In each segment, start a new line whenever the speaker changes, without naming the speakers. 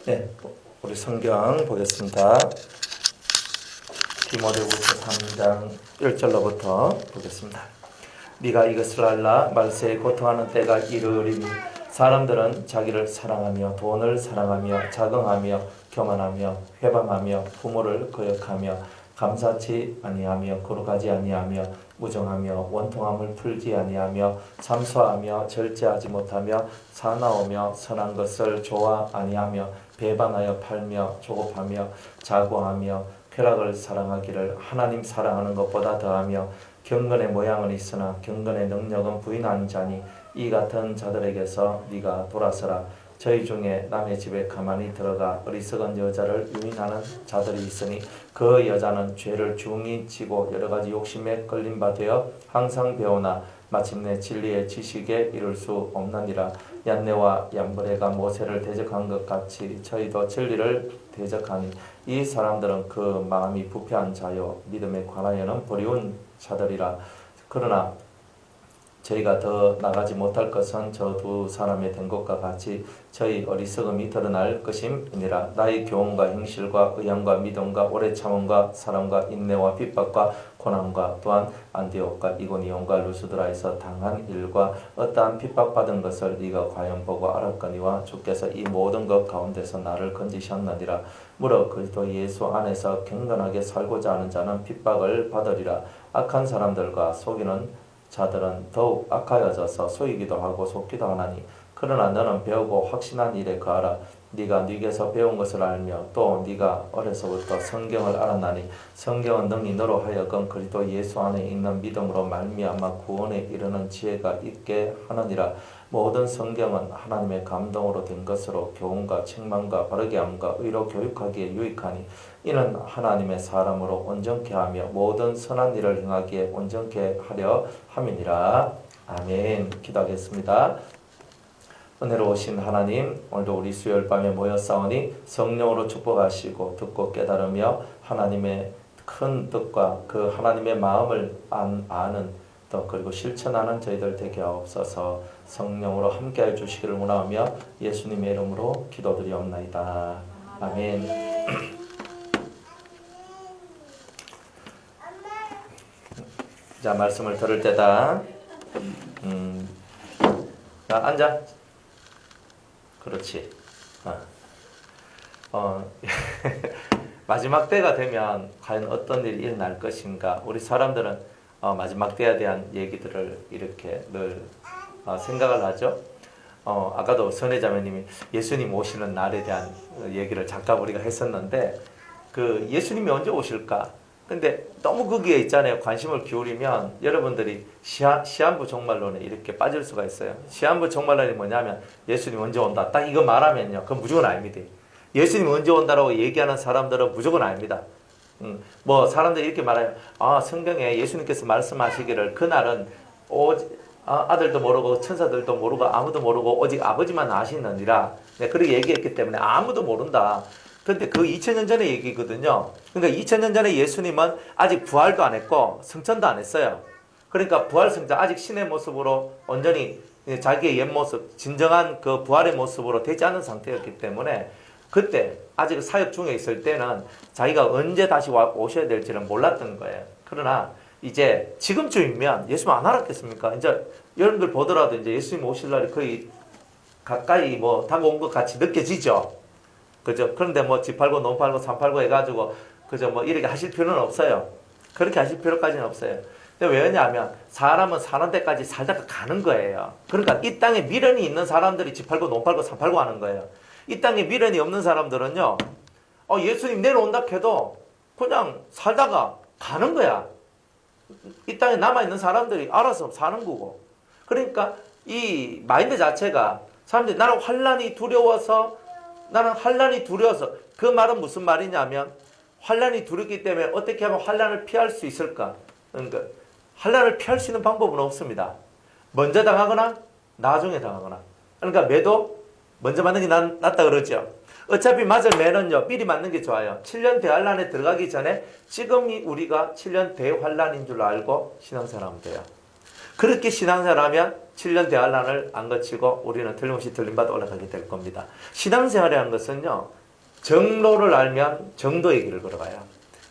네, 우리 성경 보겠습니다. 디모데후서 3장 1절로부터 보겠습니다. 네가 이것을 알라. 말세에 고통하는 때가 이르리니 사람들은 자기를 사랑하며 돈을 사랑하며 자긍하며 교만하며 회방하며 부모를 거역하며 감사치 아니하며 거룩하지 아니하며 무정하며 원통함을 풀지 아니하며 참소하며 절제하지 못하며 사나우며 선한 것을 좋아 아니하며 배반하여 팔며 조급하며 자고하며 쾌락을 사랑하기를 하나님 사랑하는 것보다 더하며 경건의 모양은 있으나 경건의 능력은 부인한 자니 이 같은 자들에게서 네가 돌아서라. 저희 중에 남의 집에 가만히 들어가 어리석은 여자를 유인하는 자들이 있으니 그 여자는 죄를 중히 지고 여러 가지 욕심에 걸린 바 되어 항상 배우나 마침내 진리의 지식에 이를 수 없느니라. 얀네와 얀브레가 모세를 대적한 것 같이 저희도 진리를 대적하니 이 사람들은 그 마음이 부패한 자요 믿음에 관하여는 버리운 자들이라. 그러나 저희가 더 나가지 못할 것은 저 두 사람의 된 것과 같이 저희 어리석음이 드러날 것임이니라. 나의 교훈과 행실과 의향과 믿음과 오래 참음과 사랑과 인내와 핍박과 고난과 또한 안디옥과 이고니온과 루스드라에서 당한 일과 어떠한 핍박받은 것을 네가 과연 보고 알았거니와 주께서 이 모든 것 가운데서 나를 건지셨느니라. 무릇 그리스도 예수 안에서 경건하게 살고자 하는 자는 핍박을 받으리라. 악한 사람들과 속이는 자들은 더욱 악하여져서 속이기도 하고 속기도 하나니 그러나 너는 배우고 확신한 일에 거하라. 네가 네게서 배운 것을 알며 또 네가 어려서부터 성경을 알았나니 성경은 능히 너로 하여금 그리스도 예수 안에 있는 믿음으로 말미암아 구원에 이르는 지혜가 있게 하느니라. 모든 성경은 하나님의 감동으로 된 것으로 교훈과 책망과 바르게 함과 의로 교육하기에 유익하니 이는 하나님의 사람으로 온전케 하며 모든 선한 일을 행하기에 온전케 하려 함이니라. 아멘. 기도하겠습니다. 은혜로우신 하나님, 오늘도 우리 수요일 밤에 모였사오니 성령으로 축복하시고 듣고 깨달으며 하나님의 큰 뜻과 그 하나님의 마음을 아는 또 그리고 실천하는 저희들 되게 하옵소서. 성령으로 함께해 주시기를 원하며 예수님의 이름으로 기도드리옵나이다. 아멘. 자, 말씀을 들을 때다. 자, 앉아. 그렇지. 마지막 때가 되면 과연 어떤 일이 일어날 것인가. 우리 사람들은 마지막 때에 대한 얘기들을 이렇게 늘 생각을 하죠. 아까도 선혜자매님이 예수님 오시는 날에 대한 얘기를 잠깐 우리가 했었는데 그 예수님이 언제 오실까? 근데 너무 거기에 있잖아요. 관심을 기울이면 여러분들이 시한부 종말론에 이렇게 빠질 수가 있어요. 시한부 종말론이 뭐냐면 예수님 언제 온다. 딱 이거 말하면요. 그건 무조건 아닙니다. 예수님 언제 온다라고 얘기하는 사람들은 무조건 아닙니다. 뭐 사람들이 이렇게 말해요. 성경에 예수님께서 말씀하시기를 그날은 아들도 모르고 천사들도 모르고 아무도 모르고 오직 아버지만 아시느니라. 그렇게 얘기했기 때문에 아무도 모른다. 근데 그 2000년 전의 얘기거든요. 그러니까 2000년 전에 예수님은 아직 부활도 안 했고 성천도 안 했어요. 그러니까 부활 성자 아직 신의 모습으로 온전히 자기의 옛 모습, 진정한 그 부활의 모습으로 되지 않은 상태였기 때문에 그때 아직 사역 중에 있을 때는 자기가 언제 다시 오셔야 될지는 몰랐던 거예요. 그러나 이제 지금쯤이면 예수님 안 알았겠습니까? 이제 여러분들 보더라도 이제 예수님 오실 날이 거의 가까이 뭐 다가온 것 같이 느껴지죠. 그죠? 그런데 뭐 집 팔고 논 팔고 산 팔고 해가지고 그죠? 뭐 이렇게 하실 필요는 없어요. 그렇게 하실 필요까지는 없어요. 근데 왜냐하면 사람은 사는 데까지 살다가 가는 거예요. 그러니까 이 땅에 미련이 있는 사람들이 집 팔고 논 팔고 산 팔고 하는 거예요. 이 땅에 미련이 없는 사람들은요, 예수님 내려온다 해도 그냥 살다가 가는 거야. 이 땅에 남아있는 사람들이 알아서 사는 거고. 그러니까 이 마인드 자체가 사람들이 나는 환난이 두려워서 그 말은 무슨 말이냐면 환난이 두렵기 때문에 어떻게 하면 환난을 피할 수 있을까? 그러니까 환난을 피할 수 있는 방법은 없습니다. 먼저 당하거나 나중에 당하거나. 그러니까 매도 먼저 맞는 게 낫다 그러죠. 어차피 맞을 매는요 미리 맞는 게 좋아요. 7년 대환란에 들어가기 전에 지금이 우리가 7년 대환란인 줄 알고 신앙생활하면 돼요. 그렇게 신앙생활하면 7년 대환란을 안 거치고 우리는 틀림없이 들림받아 올라가게 될 겁니다. 신앙생활이라는 것은요, 정로를 알면 정도의 길을 걸어가요.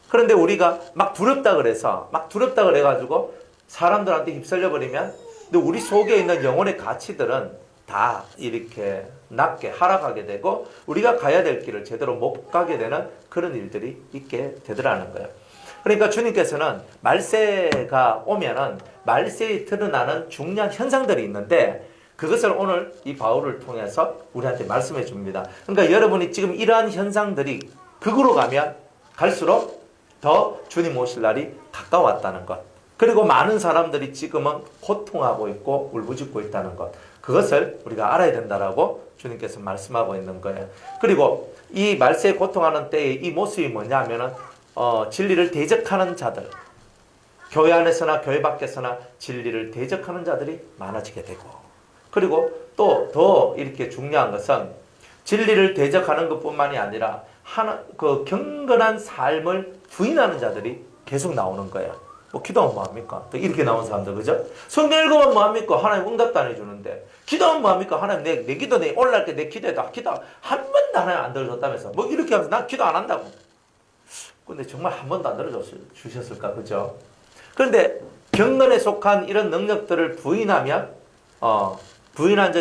그런데 우리가 막 두렵다 그래가지고 사람들한테 휩쓸려 버리면, 근데 우리 속에 있는 영혼의 가치들은 다 이렇게 낮게 하락하게 되고 우리가 가야 될 길을 제대로 못 가게 되는 그런 일들이 있게 되더라는 거예요. 그러니까 주님께서는 말세가 오면은 말세에 드러나는 중요한 현상들이 있는데 그것을 오늘 이 바울을 통해서 우리한테 말씀해 줍니다. 그러니까 여러분이 지금 이러한 현상들이 극으로 가면 갈수록 더 주님 오실 날이 가까웠다는 것. 그리고 많은 사람들이 지금은 고통하고 있고 울부짖고 있다는 것. 그것을 우리가 알아야 된다라고 주님께서 말씀하고 있는 거예요. 그리고 이 말세에 고통하는 때의 이 모습이 뭐냐 하면은 진리를 대적하는 자들, 교회 안에서나 교회 밖에서나 진리를 대적하는 자들이 많아지게 되고, 그리고 또 더 이렇게 중요한 것은 진리를 대적하는 것뿐만이 아니라 그 경건한 삶을 부인하는 자들이 계속 나오는 거예요. 뭐 기도하면 뭐합니까? 또 이렇게 나온 사람들, 그죠? 성경 읽으면 뭐합니까? 하나님 응답도 안 해주는데. 기도하면 뭐합니까? 하나님 내 기도 내 올라갈 때 내 기도에다 기도 한 번도 하나님 안 들어줬다면서. 뭐 이렇게 하면서 난 기도 안 한다고. 근데 정말 한 번도 안 들어주셨을까, 그죠? 그런데 경건에 속한 이런 능력들을 부인하면 부인한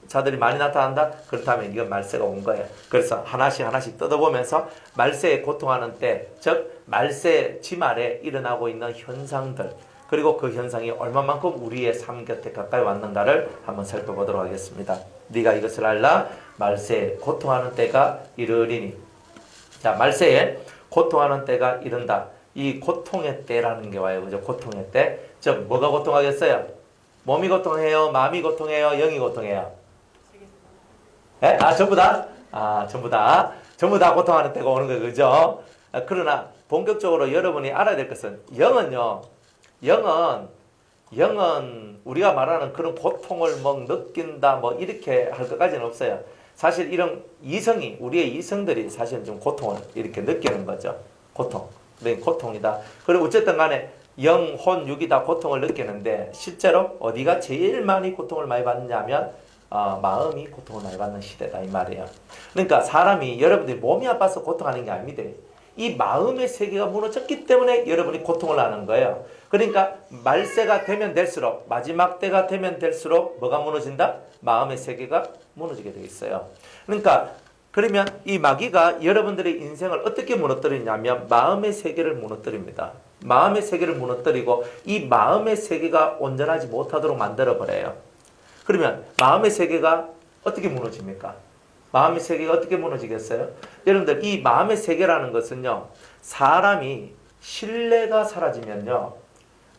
자들이 많이 나타난다? 그렇다면 이건 말세가 온 거예요. 그래서 하나씩 뜯어보면서 말세에 고통하는 때, 즉 말세 지말에 일어나고 있는 현상들, 그리고 그 현상이 얼마만큼 우리의 삶 곁에 가까이 왔는가를 한번 살펴보도록 하겠습니다. 네가 이것을 알라. 말세에 고통하는 때가 이르리니. 자, 말세에 고통하는 때가 이른다. 이 고통의 때라는 게 와요. 그죠? 고통의 때. 즉 뭐가 고통하겠어요? 몸이 고통해요? 마음이 고통해요? 영이 고통해요? 네? 전부 다? 전부 다 고통하는 때가 오는 거예요. 그죠? 그러나 본격적으로 여러분이 알아야 될 것은 영은 우리가 말하는 그런 고통을 뭐 느낀다 뭐 이렇게 할 것까지는 없어요. 사실 이런 우리의 이성들이 사실 좀 고통을 이렇게 느끼는 거죠. 고통이다. 그리고 어쨌든 간에 영, 혼, 육이 다 고통을 느끼는데 실제로 어디가 제일 많이 고통을 많이 받느냐면 마음이 고통을 많이 받는 시대다 이 말이에요. 그러니까 사람이 여러분들이 몸이 아파서 고통하는 게 아닙니다. 이 마음의 세계가 무너졌기 때문에 여러분이 고통을 하는 거예요. 그러니까 말세가 되면 될수록 마지막 때가 되면 될수록 뭐가 무너진다? 마음의 세계가 무너지게 되어 있어요. 그러니까 그러면 이 마귀가 여러분들의 인생을 어떻게 무너뜨리냐면 마음의 세계를 무너뜨립니다. 마음의 세계를 무너뜨리고 이 마음의 세계가 온전하지 못하도록 만들어버려요. 그러면 마음의 세계가 어떻게 무너집니까? 마음의 세계가 어떻게 무너지겠어요? 여러분들 이 마음의 세계라는 것은요, 사람이 신뢰가 사라지면요,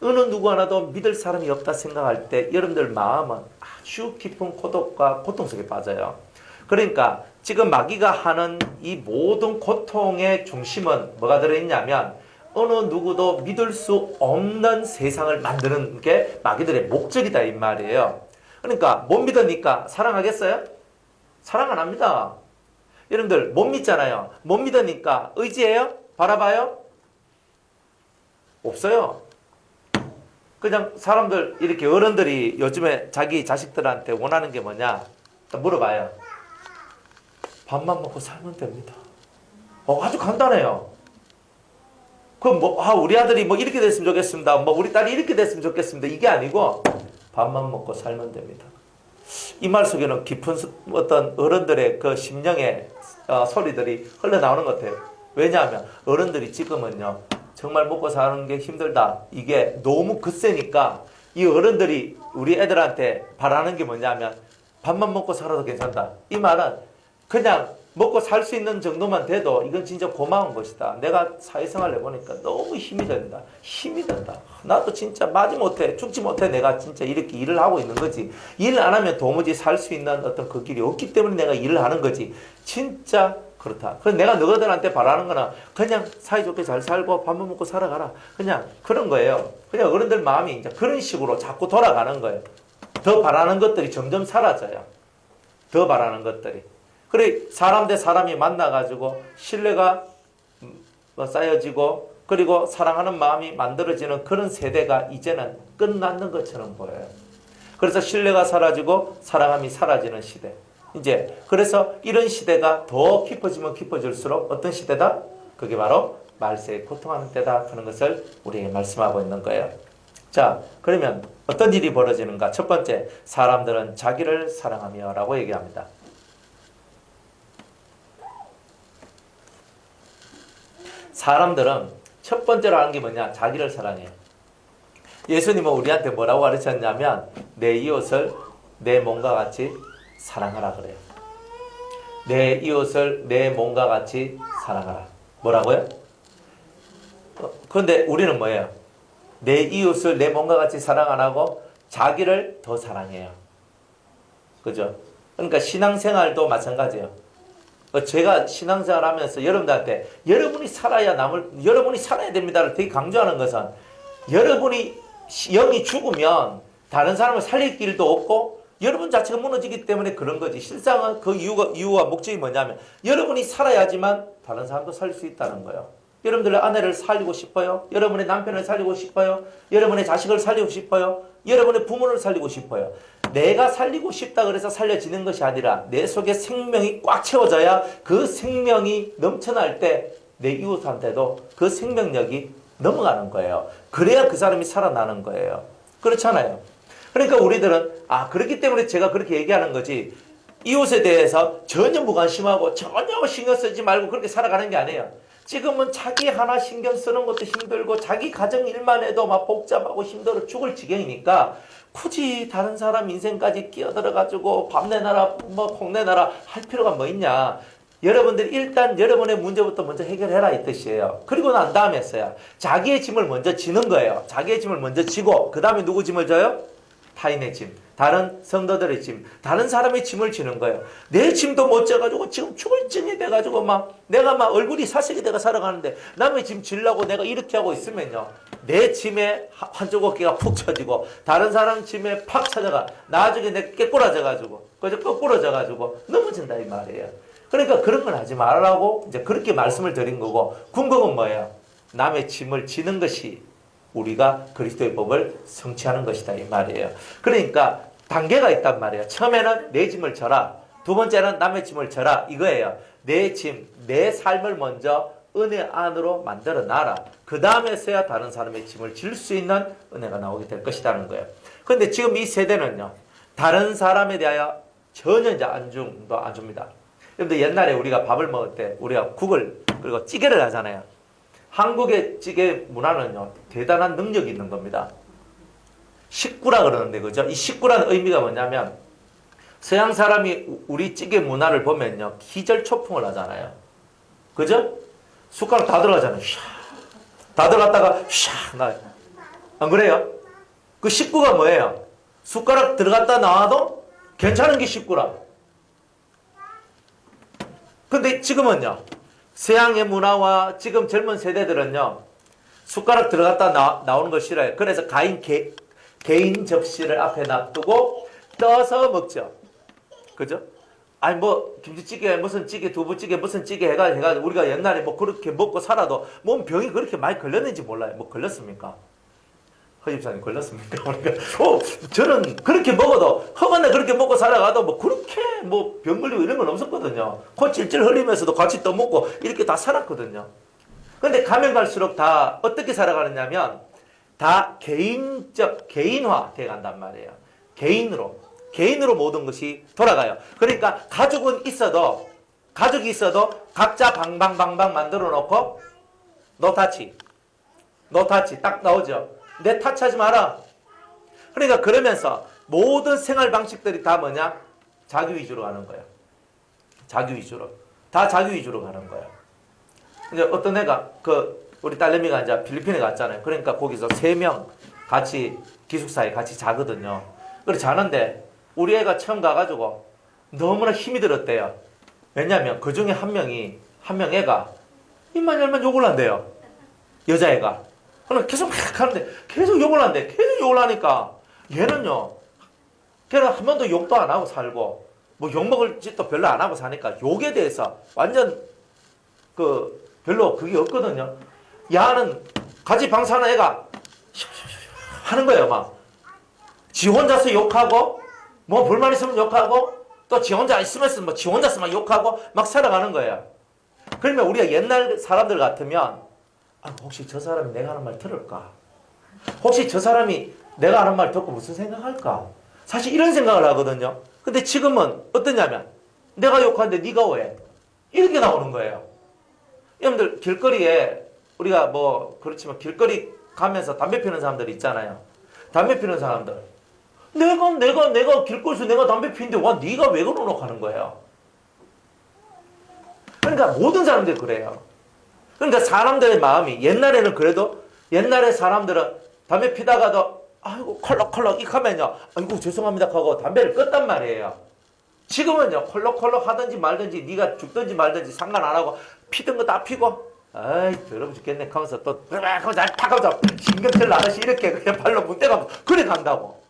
어느 누구 하나도 믿을 사람이 없다 생각할 때 여러분들 마음은 아주 깊은 고독과 고통 속에 빠져요. 그러니까 지금 마귀가 하는 이 모든 고통의 중심은 뭐가 들어있냐면 어느 누구도 믿을 수 없는 세상을 만드는 게 마귀들의 목적이다 이 말이에요. 그러니까 못 믿으니까 사랑하겠어요? 사랑 안 합니다. 여러분들 못 믿잖아요. 못 믿으니까 의지해요? 바라봐요? 없어요. 그냥 사람들 이렇게 어른들이 요즘에 자기 자식들한테 원하는 게 뭐냐 물어봐요. 밥만 먹고 살면 됩니다. 아주 간단해요. 그럼 우리 아들이 뭐 이렇게 됐으면 좋겠습니다. 우리 딸이 이렇게 됐으면 좋겠습니다. 이게 아니고 밥만 먹고 살면 됩니다. 이 말 속에는 깊은 어떤 어른들의 그 심령의 소리들이 흘러나오는 것 같아요. 왜냐하면 어른들이 지금은요, 정말 먹고 사는 게 힘들다. 이게 너무 거세니까 이 어른들이 우리 애들한테 바라는 게 뭐냐면 밥만 먹고 살아도 괜찮다. 이 말은 그냥 먹고 살 수 있는 정도만 돼도 이건 진짜 고마운 것이다. 내가 사회생활 해보니까 너무 힘이 든다. 힘이 든다. 나도 진짜 마지못해 죽지 못해 내가 진짜 이렇게 일을 하고 있는 거지. 일을 안 하면 도무지 살 수 있는 어떤 그 길이 없기 때문에 내가 일을 하는 거지. 진짜 그렇다. 그래서 내가 너희들한테 바라는 거는 그냥 사이좋게 잘 살고 밥만 먹고 살아가라. 그냥 그런 거예요. 그냥 어른들 마음이 이제 그런 식으로 자꾸 돌아가는 거예요. 더 바라는 것들이 점점 사라져요. 더 바라는 것들이. 그래 사람 대 사람이 만나가지고 신뢰가 쌓여지고 그리고 사랑하는 마음이 만들어지는 그런 세대가 이제는 끝났는 것처럼 보여요. 그래서 신뢰가 사라지고 사랑함이 사라지는 시대. 이제 그래서 이런 시대가 더 깊어지면 깊어질수록 어떤 시대다? 그게 바로 말세에 고통하는 때다 하는 것을 우리에게 말씀하고 있는 거예요. 자, 그러면 어떤 일이 벌어지는가? 첫 번째, 사람들은 자기를 사랑하며 라고 얘기합니다. 사람들은 첫 번째로 하는 게 뭐냐? 자기를 사랑해요. 예수님은 우리한테 뭐라고 가르쳤냐면 내 이웃을 내 몸과 같이 사랑하라 그래요. 내 이웃을 내 몸과 같이 사랑하라. 뭐라고요? 그런데 우리는 뭐예요? 내 이웃을 내 몸과 같이 사랑 안 하고 자기를 더 사랑해요. 그죠? 그러니까 신앙생활도 마찬가지예요. 제가 신앙생활 하면서 여러분들한테 여러분이 살아야 여러분이 살아야 됩니다를 되게 강조하는 것은 여러분이 영이 죽으면 다른 사람을 살릴 길도 없고 여러분 자체가 무너지기 때문에 그런 거지. 실상은 그 이유와 목적이 뭐냐면 여러분이 살아야지만 다른 사람도 살릴 수 있다는 거예요. 여러분들의 아내를 살리고 싶어요? 여러분의 남편을 살리고 싶어요? 여러분의 자식을 살리고 싶어요? 여러분의 부모를 살리고 싶어요? 내가 살리고 싶다 그래서 살려지는 것이 아니라 내 속에 생명이 꽉 채워져야 그 생명이 넘쳐날 때 내 이웃한테도 그 생명력이 넘어가는 거예요. 그래야 그 사람이 살아나는 거예요. 그렇잖아요. 그러니까 우리들은 그렇기 때문에 제가 그렇게 얘기하는 거지 이웃에 대해서 전혀 무관심하고 전혀 신경 쓰지 말고 그렇게 살아가는 게 아니에요. 지금은 자기 하나 신경 쓰는 것도 힘들고 자기 가정 일만 해도 막 복잡하고 힘들어 죽을 지경이니까 굳이 다른 사람 인생까지 끼어들어가지고 밥 내놔라 콩 내놔라 할 필요가 뭐 있냐. 여러분들이 일단 여러분의 문제부터 먼저 해결해라 이 뜻이에요. 그리고 난 다음에서야 자기의 짐을 먼저 지는 거예요. 자기의 짐을 먼저 지고 그 다음에 누구 짐을 져요? 타인의 짐, 다른 성도들의 짐, 다른 사람의 짐을 지는 거예요. 내 짐도 못 져가지고 지금 죽을 증이 돼가지고 내가 얼굴이 사색이 돼가 살아가는데 남의 짐 지려고 내가 이렇게 하고 있으면요. 내 짐에 한쪽 어깨가 푹 쳐지고 다른 사람 짐에 팍 쳐져가 나중에 내가 깨꼬라져가지고 그저 거꾸러져가지고 넘어진다 이 말이에요. 그러니까 그런 걸 하지 말라고 이제 그렇게 말씀을 드린 거고 궁극은 뭐예요? 남의 짐을 지는 것이 우리가 그리스도의 법을 성취하는 것이다 이 말이에요. 그러니까 단계가 있단 말이에요. 처음에는 내 짐을 져라. 두 번째는 남의 짐을 져라. 이거예요. 내 짐, 내 삶을 먼저 은혜 안으로 만들어 놔라. 그 다음에서야 다른 사람의 짐을 질 수 있는 은혜가 나오게 될 것이라는 거예요. 그런데 지금 이 세대는요. 다른 사람에 대하여 전혀 이제 안중도 안 줍니다. 여러분들 옛날에 우리가 밥을 먹을 때 우리가 국을 그리고 찌개를 하잖아요. 한국의 찌개 문화는요, 대단한 능력이 있는 겁니다. 식구라 그러는데, 그죠? 이 식구라는 의미가 뭐냐면, 서양 사람이 우리 찌개 문화를 보면요, 기절초풍을 하잖아요. 그죠? 숟가락 다 들어가잖아요. 샤. 다 들어갔다가, 샤. 나요. 안 그래요? 그 식구가 뭐예요? 숟가락 들어갔다 나와도 괜찮은 게 식구라. 근데 지금은요, 서양의 문화와 지금 젊은 세대들은요, 숟가락 들어갔다 나오는 걸 싫어해요. 그래서 개인 접시를 앞에 놔두고 떠서 먹죠. 그죠? 아니, 김치찌개, 무슨 찌개, 두부찌개, 무슨 찌개 해가지고 우리가 옛날에 그렇게 먹고 살아도 몸 병이 그렇게 많이 걸렸는지 몰라요. 걸렸습니까? 허 집사님 걸렸습니까? 그러니까, 저는 그렇게 먹어도, 허가나 그렇게 먹고 살아가도 그렇게 병 걸리고 이런 건 없었거든요. 코 찔찔 흘리면서도 같이 떠먹고 이렇게 다 살았거든요. 근데 가면 갈수록 다 어떻게 살아가느냐면, 다 개인화 돼 간단 말이에요. 개인으로 모든 것이 돌아가요. 그러니까 가족이 있어도 각자 방방방방 만들어 놓고, 노타치 딱 나오죠. 내 타치하지 마라. 그러니까 그러면서 모든 생활 방식들이 다 뭐냐? 자기 위주로 가는 거예요. 자기 위주로. 다 자기 위주로 가는 거예요. 이제 어떤 애가 우리 딸내미가 이제 필리핀에 갔잖아요. 그러니까 거기서 3명 같이 기숙사에 같이 자거든요. 그래 자는데 우리 애가 처음 가가지고 너무나 힘이 들었대요. 왜냐면 그 중에 한 명 애가 입만 열면 욕을 한대요. 여자애가. 그럼 계속 막 하는데 계속 욕을 한대. 계속 욕을 하니까 걔는 한 번도 욕도 안 하고 살고 욕 먹을 짓도 별로 안 하고 사니까 욕에 대해서 완전 별로 그게 없거든요. 야는 같이 방사하는 애가 하는 거예요. 막 지 혼자서 욕하고 뭐 불만 있으면 욕하고 또 지 혼자 있으면 뭐 지 혼자서 막 욕하고 막 살아가는 거예요. 그러면 우리가 옛날 사람들 같으면 혹시 저 사람이 내가 하는 말 들을까? 혹시 저 사람이 내가 하는 말 듣고 무슨 생각할까? 사실 이런 생각을 하거든요. 근데 지금은 어떠냐면 내가 욕하는데 네가 왜? 이렇게 나오는 거예요. 여러분들 길거리에 우리가 뭐 그렇지만 길거리 가면서 담배 피우는 사람들 있잖아요. 담배 피우는 사람들 내가 길거리에서 내가 담배 피우는데 와 네가 왜 그러노 하는 거예요. 그러니까 모든 사람들이 그래요. 그러니까 사람들의 마음이 옛날에는 그래도 옛날에 사람들은 담배 피다가도 아이고 컬럭컬럭 이 하면요 아이고 죄송합니다 하고 담배를 껐단 말이에요. 지금은요 컬럭컬럭 하든지 말든지 네가 죽든지 말든지 상관 안 하고 피던 거 다 피고 아이 더러워 죽겠네 하면서 또 하면서 탁 하면서 신경질 나듯이 이렇게 그냥 발로 문대가면서 그래 간다고.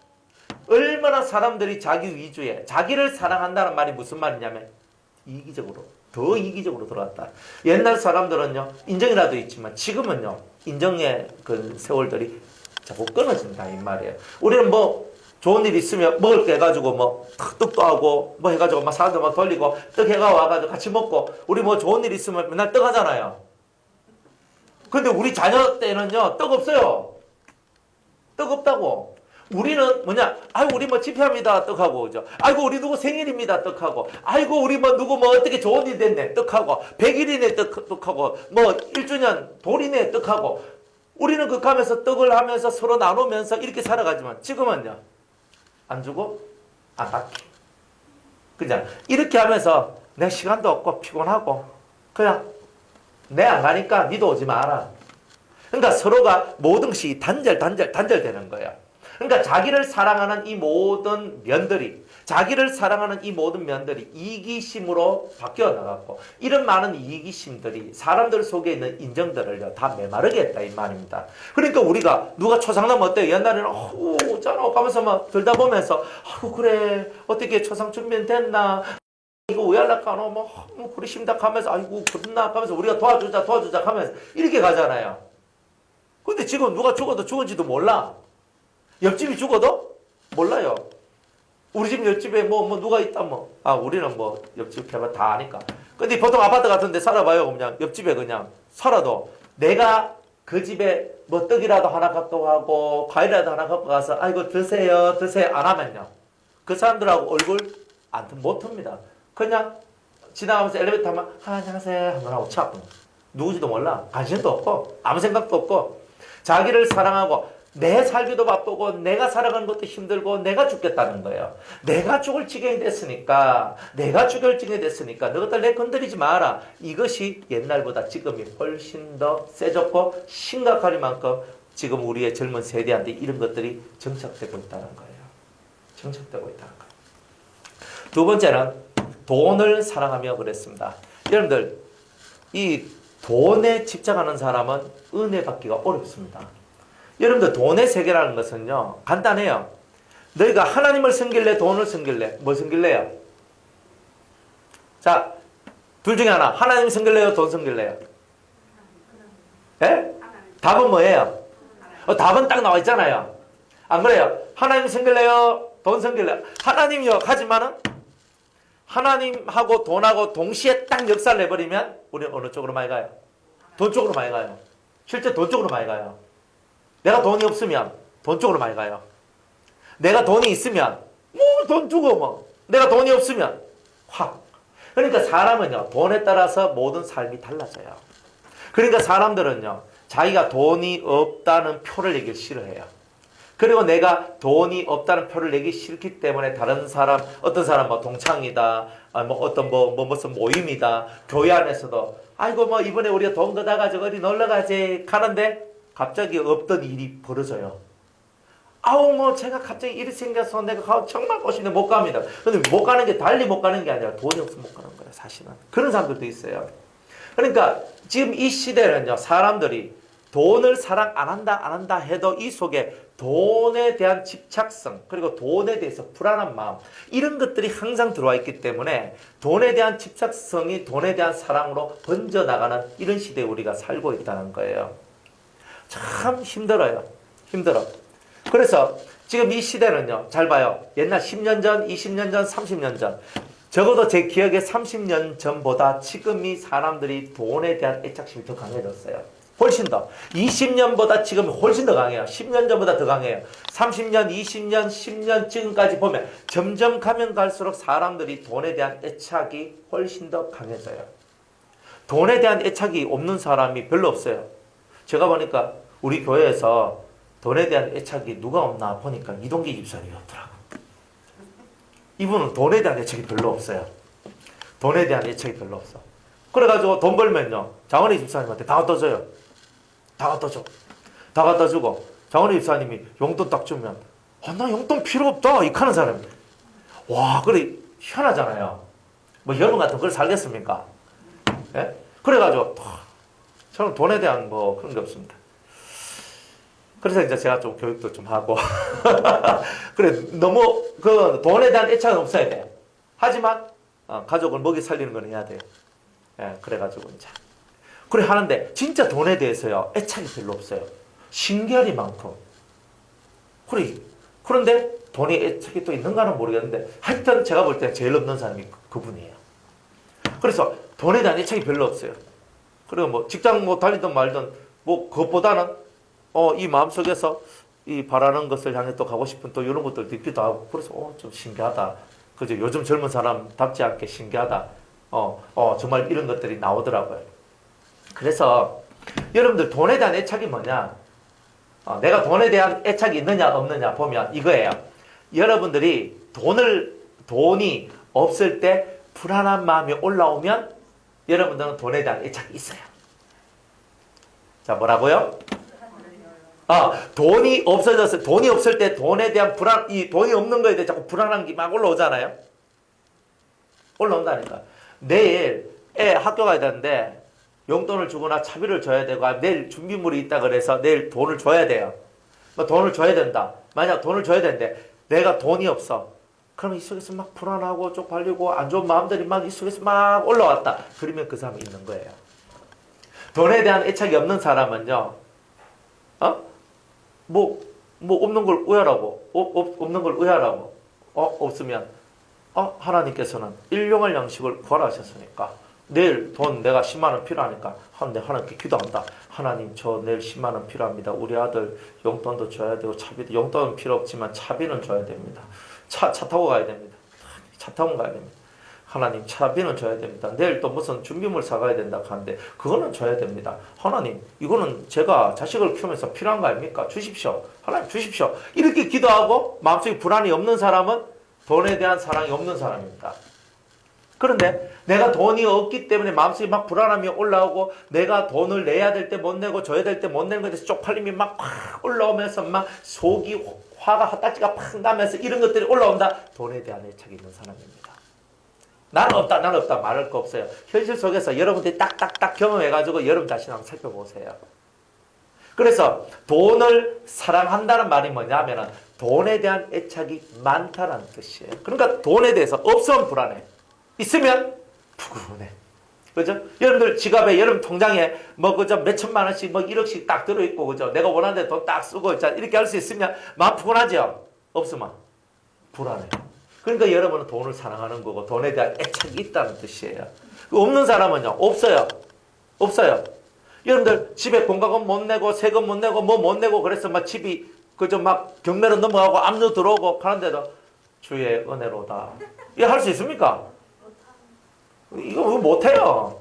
얼마나 사람들이 자기 위주에 자기를 사랑한다는 말이 무슨 말이냐면 이기적으로 더 이기적으로 들어갔다. 옛날 사람들은요 인정이라도 있지만 지금은요 인정의 그 세월들이 자꾸 끊어진다 이 말이에요. 우리는 뭐 좋은 일 있으면 먹을 게 해가지고 뭐 떡도 하고 뭐 해가지고 막 사람들 막 돌리고 떡 해가 와가지고 같이 먹고 우리 뭐 좋은 일 있으면 맨날 떡 하잖아요. 근데 우리 자녀 때는요 떡 없어요. 떡 없다고. 우리는 뭐냐? 아이고 우리 뭐 집회합니다 떡하고 그죠? 아이고 우리 누구 생일입니다 떡하고 아이고 우리 뭐 누구 뭐 어떻게 좋은 일 됐네 떡하고 100일이네 떡하고 뭐 1주년 돌이네 떡하고 우리는 그 가면서 떡을 하면서 서로 나누면서 이렇게 살아가지만 지금은요 안 주고 안 받기 그냥 이렇게 하면서 내 시간도 없고 피곤하고 그냥 내 안 가니까 니도 오지 마라. 그러니까 서로가 모든 것이 단절되는 거예요. 그러니까 자기를 사랑하는 이 모든 면들이 이기심으로 바뀌어 나갔고 이런 많은 이기심들이 사람들 속에 있는 인정들을요 다 메마르게 했다 이 말입니다. 그러니까 우리가 누가 초상나면 어때요? 옛날에는 짠 하면서 막 들다 보면서 그래 어떻게 초상 준비는 됐나 이거 왜 할락하노 뭐 그리 심각하면서 아이고 그렇나 하면서 우리가 도와주자 하면서 이렇게 가잖아요. 근데 지금 누가 죽어도 죽은지도 몰라. 옆집이 죽어도 몰라요. 우리 집 옆집에 뭐 누가 있다 우리는 뭐 옆집 개발 다 아니까. 근데 보통 아파트 같은 데 살아봐요. 그냥 옆집에 그냥 살아도 내가 그 집에 뭐 떡이라도 하나 갖고 가고 과일이라도 하나 갖고 가서 아이고 드세요 안 하면요. 그 사람들하고 얼굴 못 틉니다. 그냥 지나가면서 엘리베이터 타면 안녕하세요 한번 하고 차 누구지도 몰라. 관심도 없고 아무 생각도 없고 자기를 사랑하고 내 살기도 바쁘고 내가 살아가는 것도 힘들고 내가 죽겠다는 거예요. 내가 죽을 지경이 됐으니까 너희들 내 건드리지 마라. 이것이 옛날보다 지금이 훨씬 더 세졌고 심각할 만큼 지금 우리의 젊은 세대한테 이런 것들이 정착되고 있다는 거예요. 두 번째는 돈을 사랑하며 그랬습니다. 여러분들 이 돈에 집착하는 사람은 은혜 받기가 어렵습니다. 여러분들 돈의 세계라는 것은요 간단해요. 너희가 하나님을 섬길래 돈을 섬길래 뭘 섬길래요? 자, 둘 중에 하나 하나님 섬길래요 돈 섬길래요? 예? 답은 뭐예요? 답은 딱 나와 있잖아요. 안 그래요? 하나님 섬길래요 돈 섬길래요? 하나님이요 하지만은 하나님하고 돈하고 동시에 딱 역사를 내버리면 우리는 어느 쪽으로 많이 가요? 돈 쪽으로 많이 가요. 실제 돈 쪽으로 많이 가요. 내가 돈이 없으면 돈 쪽으로 많이 가요. 내가 돈이 있으면 돈 주고 내가 돈이 없으면 확. 그러니까 사람은요 돈에 따라서 모든 삶이 달라져요. 그러니까 사람들은요 자기가 돈이 없다는 표를 내기 싫어해요. 그리고 내가 돈이 없다는 표를 내기 싫기 때문에 다른 사람, 어떤 사람 동창이다, 어떤 무슨 모임이다, 교회 안에서도 아이고 이번에 우리가 돈 걷어가지고 어디 놀러 가지 가는데 갑자기 없던 일이 벌어져요. 제가 갑자기 일이 생겨서 내가 정말 꼬시는데 못 갑니다. 근데 못 가는 게 달리 못 가는 게 아니라 돈이 없으면 못 가는 거예요, 사실은. 그런 사람들도 있어요. 그러니까 지금 이 시대는요, 사람들이 돈을 사랑 안 한다 해도 이 속에 돈에 대한 집착성, 그리고 돈에 대해서 불안한 마음, 이런 것들이 항상 들어와 있기 때문에 돈에 대한 집착성이 돈에 대한 사랑으로 번져나가는 이런 시대에 우리가 살고 있다는 거예요. 참 힘들어요. 힘들어. 그래서 지금 이 시대는요, 잘 봐요. 옛날 10년 전, 20년 전, 30년 전. 적어도 제 기억에 30년 전보다 지금이 사람들이 돈에 대한 애착심이 더 강해졌어요. 훨씬 더. 20년보다 지금 훨씬 더 강해요. 10년 전보다 더 강해요. 30년, 20년, 10년 지금까지 보면 점점 가면 갈수록 사람들이 돈에 대한 애착이 훨씬 더 강해져요. 돈에 대한 애착이 없는 사람이 별로 없어요. 제가 보니까 우리 교회에서 돈에 대한 애착이 누가 없나 보니까 이동기 집사님이었더라고. 이분은 돈에 대한 애착이 별로 없어요. 돈에 대한 애착이 별로 없어. 그래가지고 돈 벌면요, 장원희 집사님한테 다 갖다 줘요. 다 갖다 줘. 다 갖다 주고 장원희 집사님이 용돈 딱 주면 나 용돈 필요 없다 이렇게 하는 사람이에요. 와, 그래 희한하잖아요. 뭐 여러분 같은 걸 살겠습니까? 예? 그래가지고 저는 돈에 대한 뭐 그런 게 없습니다. 그래서 이제 제가 좀 교육도 좀 하고 그래 너무 그 돈에 대한 애착은 없어야 돼. 하지만 가족을 먹이 살리는 건 해야 돼요. 예, 그래가지고 이제 그래 하는데 진짜 돈에 대해서요 애착이 별로 없어요. 신기하리 많고. 그래 그런데 돈이 애착이 또 있는가는 모르겠는데 하여튼 제가 볼 때 제일 없는 사람이 그분이에요. 그래서 돈에 대한 애착이 별로 없어요. 그리고 뭐 직장 뭐 다니든 말든 뭐 그것보다는 이 마음속에서 이 바라는 것을 향해 또 가고 싶은 또 이런 것들 듣기도 하고 그래서 좀 신기하다. 그죠? 요즘 젊은 사람답지 않게 신기하다. 정말 이런 것들이 나오더라고요. 그래서 여러분들 돈에 대한 애착이 뭐냐? 내가 돈에 대한 애착이 있느냐 없느냐 보면 이거예요. 여러분들이 돈이 없을 때 불안한 마음이 올라오면 여러분들은 돈에 대한 애착이 있어요. 자, 뭐라고요? 돈이 없어졌어요. 돈이 없을 때 돈에 대한 이 돈이 없는 거에 대해 자꾸 불안한 게 막 올라오잖아요. 올라온다니까. 내일 애 학교 가야 되는데 용돈을 주거나 차비를 줘야 되고 내일 준비물이 있다 그래서 내일 돈을 줘야 돼요. 돈을 줘야 된다. 만약 돈을 줘야 되는데 내가 돈이 없어. 그럼 이 속에서 막 불안하고 쪽팔리고 안 좋은 마음들이 막 이 속에서 막 올라왔다. 그러면 그 사람이 있는 거예요. 돈에 대한 애착이 없는 사람은요. 없는 걸 의하라고. 없는 걸 의하라고. 없으면 하나님께서는 일용할 양식을 구하라 하셨으니까 내일 돈 내가 10만 원 필요하니까 하나님께 기도한다. 하나님 저 내일 10만 원 필요합니다. 우리 아들 용돈도 줘야 되고 차비도 용돈은 필요 없지만 차비는 줘야 됩니다. 차 타고 가야 됩니다. 차 타고 가야 됩니다. 하나님 차비는 줘야 됩니다. 내일 또 무슨 준비물 사가야 된다 하는데 그거는 줘야 됩니다. 하나님 이거는 제가 자식을 키우면서 필요한 거 아닙니까? 주십시오. 하나님 주십시오. 이렇게 기도하고 마음속에 불안이 없는 사람은 돈에 대한 사랑이 없는 사람입니다. 그런데 내가 돈이 없기 때문에 마음속에 막 불안함이 올라오고 내가 돈을 내야 될 때 못 내고 줘야 될 때 못 내는 것에 대해서 쪽팔림이 막 확 올라오면서 막 속이 화가 핫딱지가 팍 나면서 이런 것들이 올라온다. 돈에 대한 애착이 있는 사람입니다. 나는 없다 말할 거 없어요. 현실 속에서 여러분들이 딱딱딱 경험해가지고 여러분 자신 한번 살펴보세요. 그래서 돈을 사랑한다는 말이 뭐냐면은 돈에 대한 애착이 많다는 뜻이에요. 그러니까 돈에 대해서 없으면 불안해. 있으면 푸근해. 그죠? 여러분들 지갑에, 여러분 통장에 몇 천만 원씩 1억씩 딱 들어있고, 그죠? 내가 원하는 데 돈 딱 쓰고, 이렇게 할 수 있으면 마음 푸근하죠? 없으면 불안해. 그러니까 여러분은 돈을 사랑하는 거고, 돈에 대한 애착이 있다는 뜻이에요. 없는 사람은요, 없어요. 없어요. 여러분들 집에 공과금 못 내고, 세금 못 내고, 못 내고, 그래서 집이, 경매로 넘어가고, 압류 들어오고, 하는데도 주의 은혜로다. 이거 할 수 있습니까? 이거 못해요.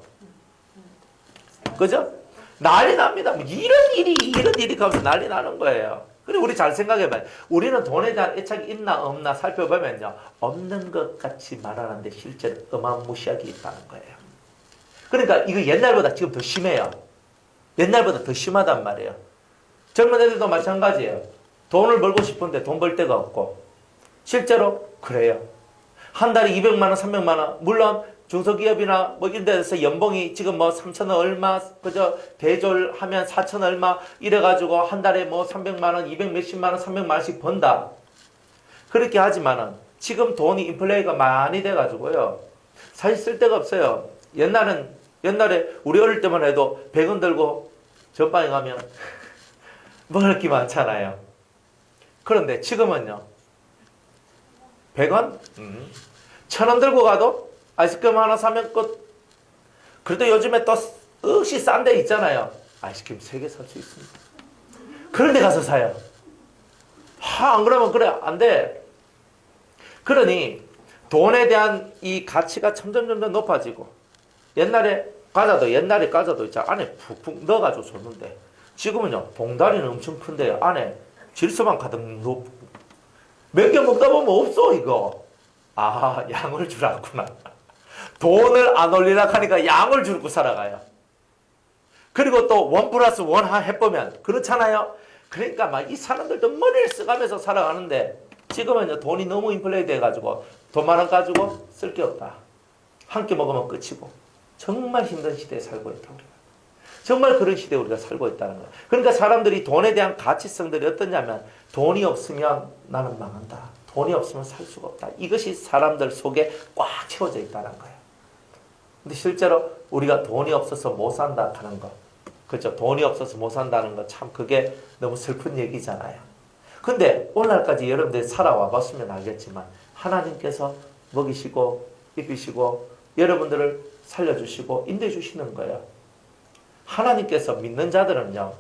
그죠? 난리 납니다. 이런 일이 가면서 난리 나는 거예요. 그리고 우리 잘 생각해봐요. 우리는 돈에 대한 애착이 있나 없나 살펴보면요. 없는 것 같이 말하는데 실제로 어마무시하게 있다는 거예요. 그러니까 이거 옛날보다 지금 더 심해요. 옛날보다 더 심하단 말이에요. 젊은 애들도 마찬가지예요. 돈을 벌고 싶은데 돈 벌 데가 없고. 실제로 그래요. 한 달에 200만 원, 300만 원. 물론 중소기업이나 이런 데서 연봉이 지금 3천원 얼마, 그저 대졸하면 4천 얼마 이래가지고 한 달에 300만 원, 200 몇십만 원, 300만 원씩 번다. 그렇게 하지만은 지금 돈이 인플레이가 많이 돼가지고요. 사실 쓸 데가 없어요. 옛날에 우리 어릴 때만 해도 100원 들고 전방에 가면 먹을 게 많잖아요. 그런데 지금은요. 100원? 1,000원 들고 가도 아이스크림 하나 사면 끝. 그래도 요즘에 또 역시 싼 데 있잖아요. 아이스크림 3개 살 수 있습니다. 그런 데 가서 사요. 안 그러면 그래 안 돼. 그러니 돈에 대한 이 가치가 점점 높아지고 옛날에 과자도 있잖아. 안에 푹푹 넣어가지고 줬는데 지금은요 봉다리는 엄청 큰데 안에 질소만 가득 넣고 몇 개 먹다 보면 없어 이거. 양을 주라구나. 돈을 안 올리라 하니까 양을 주고 살아가요. 그리고 또 1+1 해보면 그렇잖아요. 그러니까 막 이 사람들도 머리를 쓰가면서 살아가는데 지금은 돈이 너무 인플레이 돼가지고 돈만 원 가지고 쓸 게 없다. 한 끼 먹으면 끝이고 정말 힘든 시대에 살고 있다. 우리가. 정말 그런 시대에 우리가 살고 있다는 거야. 그러니까 사람들이 돈에 대한 가치성들이 어떠냐면 돈이 없으면 나는 망한다. 돈이 없으면 살 수가 없다. 이것이 사람들 속에 꽉 채워져 있다는 거예요. 근데 실제로 우리가 돈이 없어서 못 산다 하는 거. 그렇죠. 돈이 없어서 못 산다는 거 참 그게 너무 슬픈 얘기잖아요. 근데 오늘날까지 여러분들이 살아와 봤으면 알겠지만 하나님께서 먹이시고 입히시고 여러분들을 살려주시고 인도해주시는 거예요. 하나님께서 믿는 자들은요.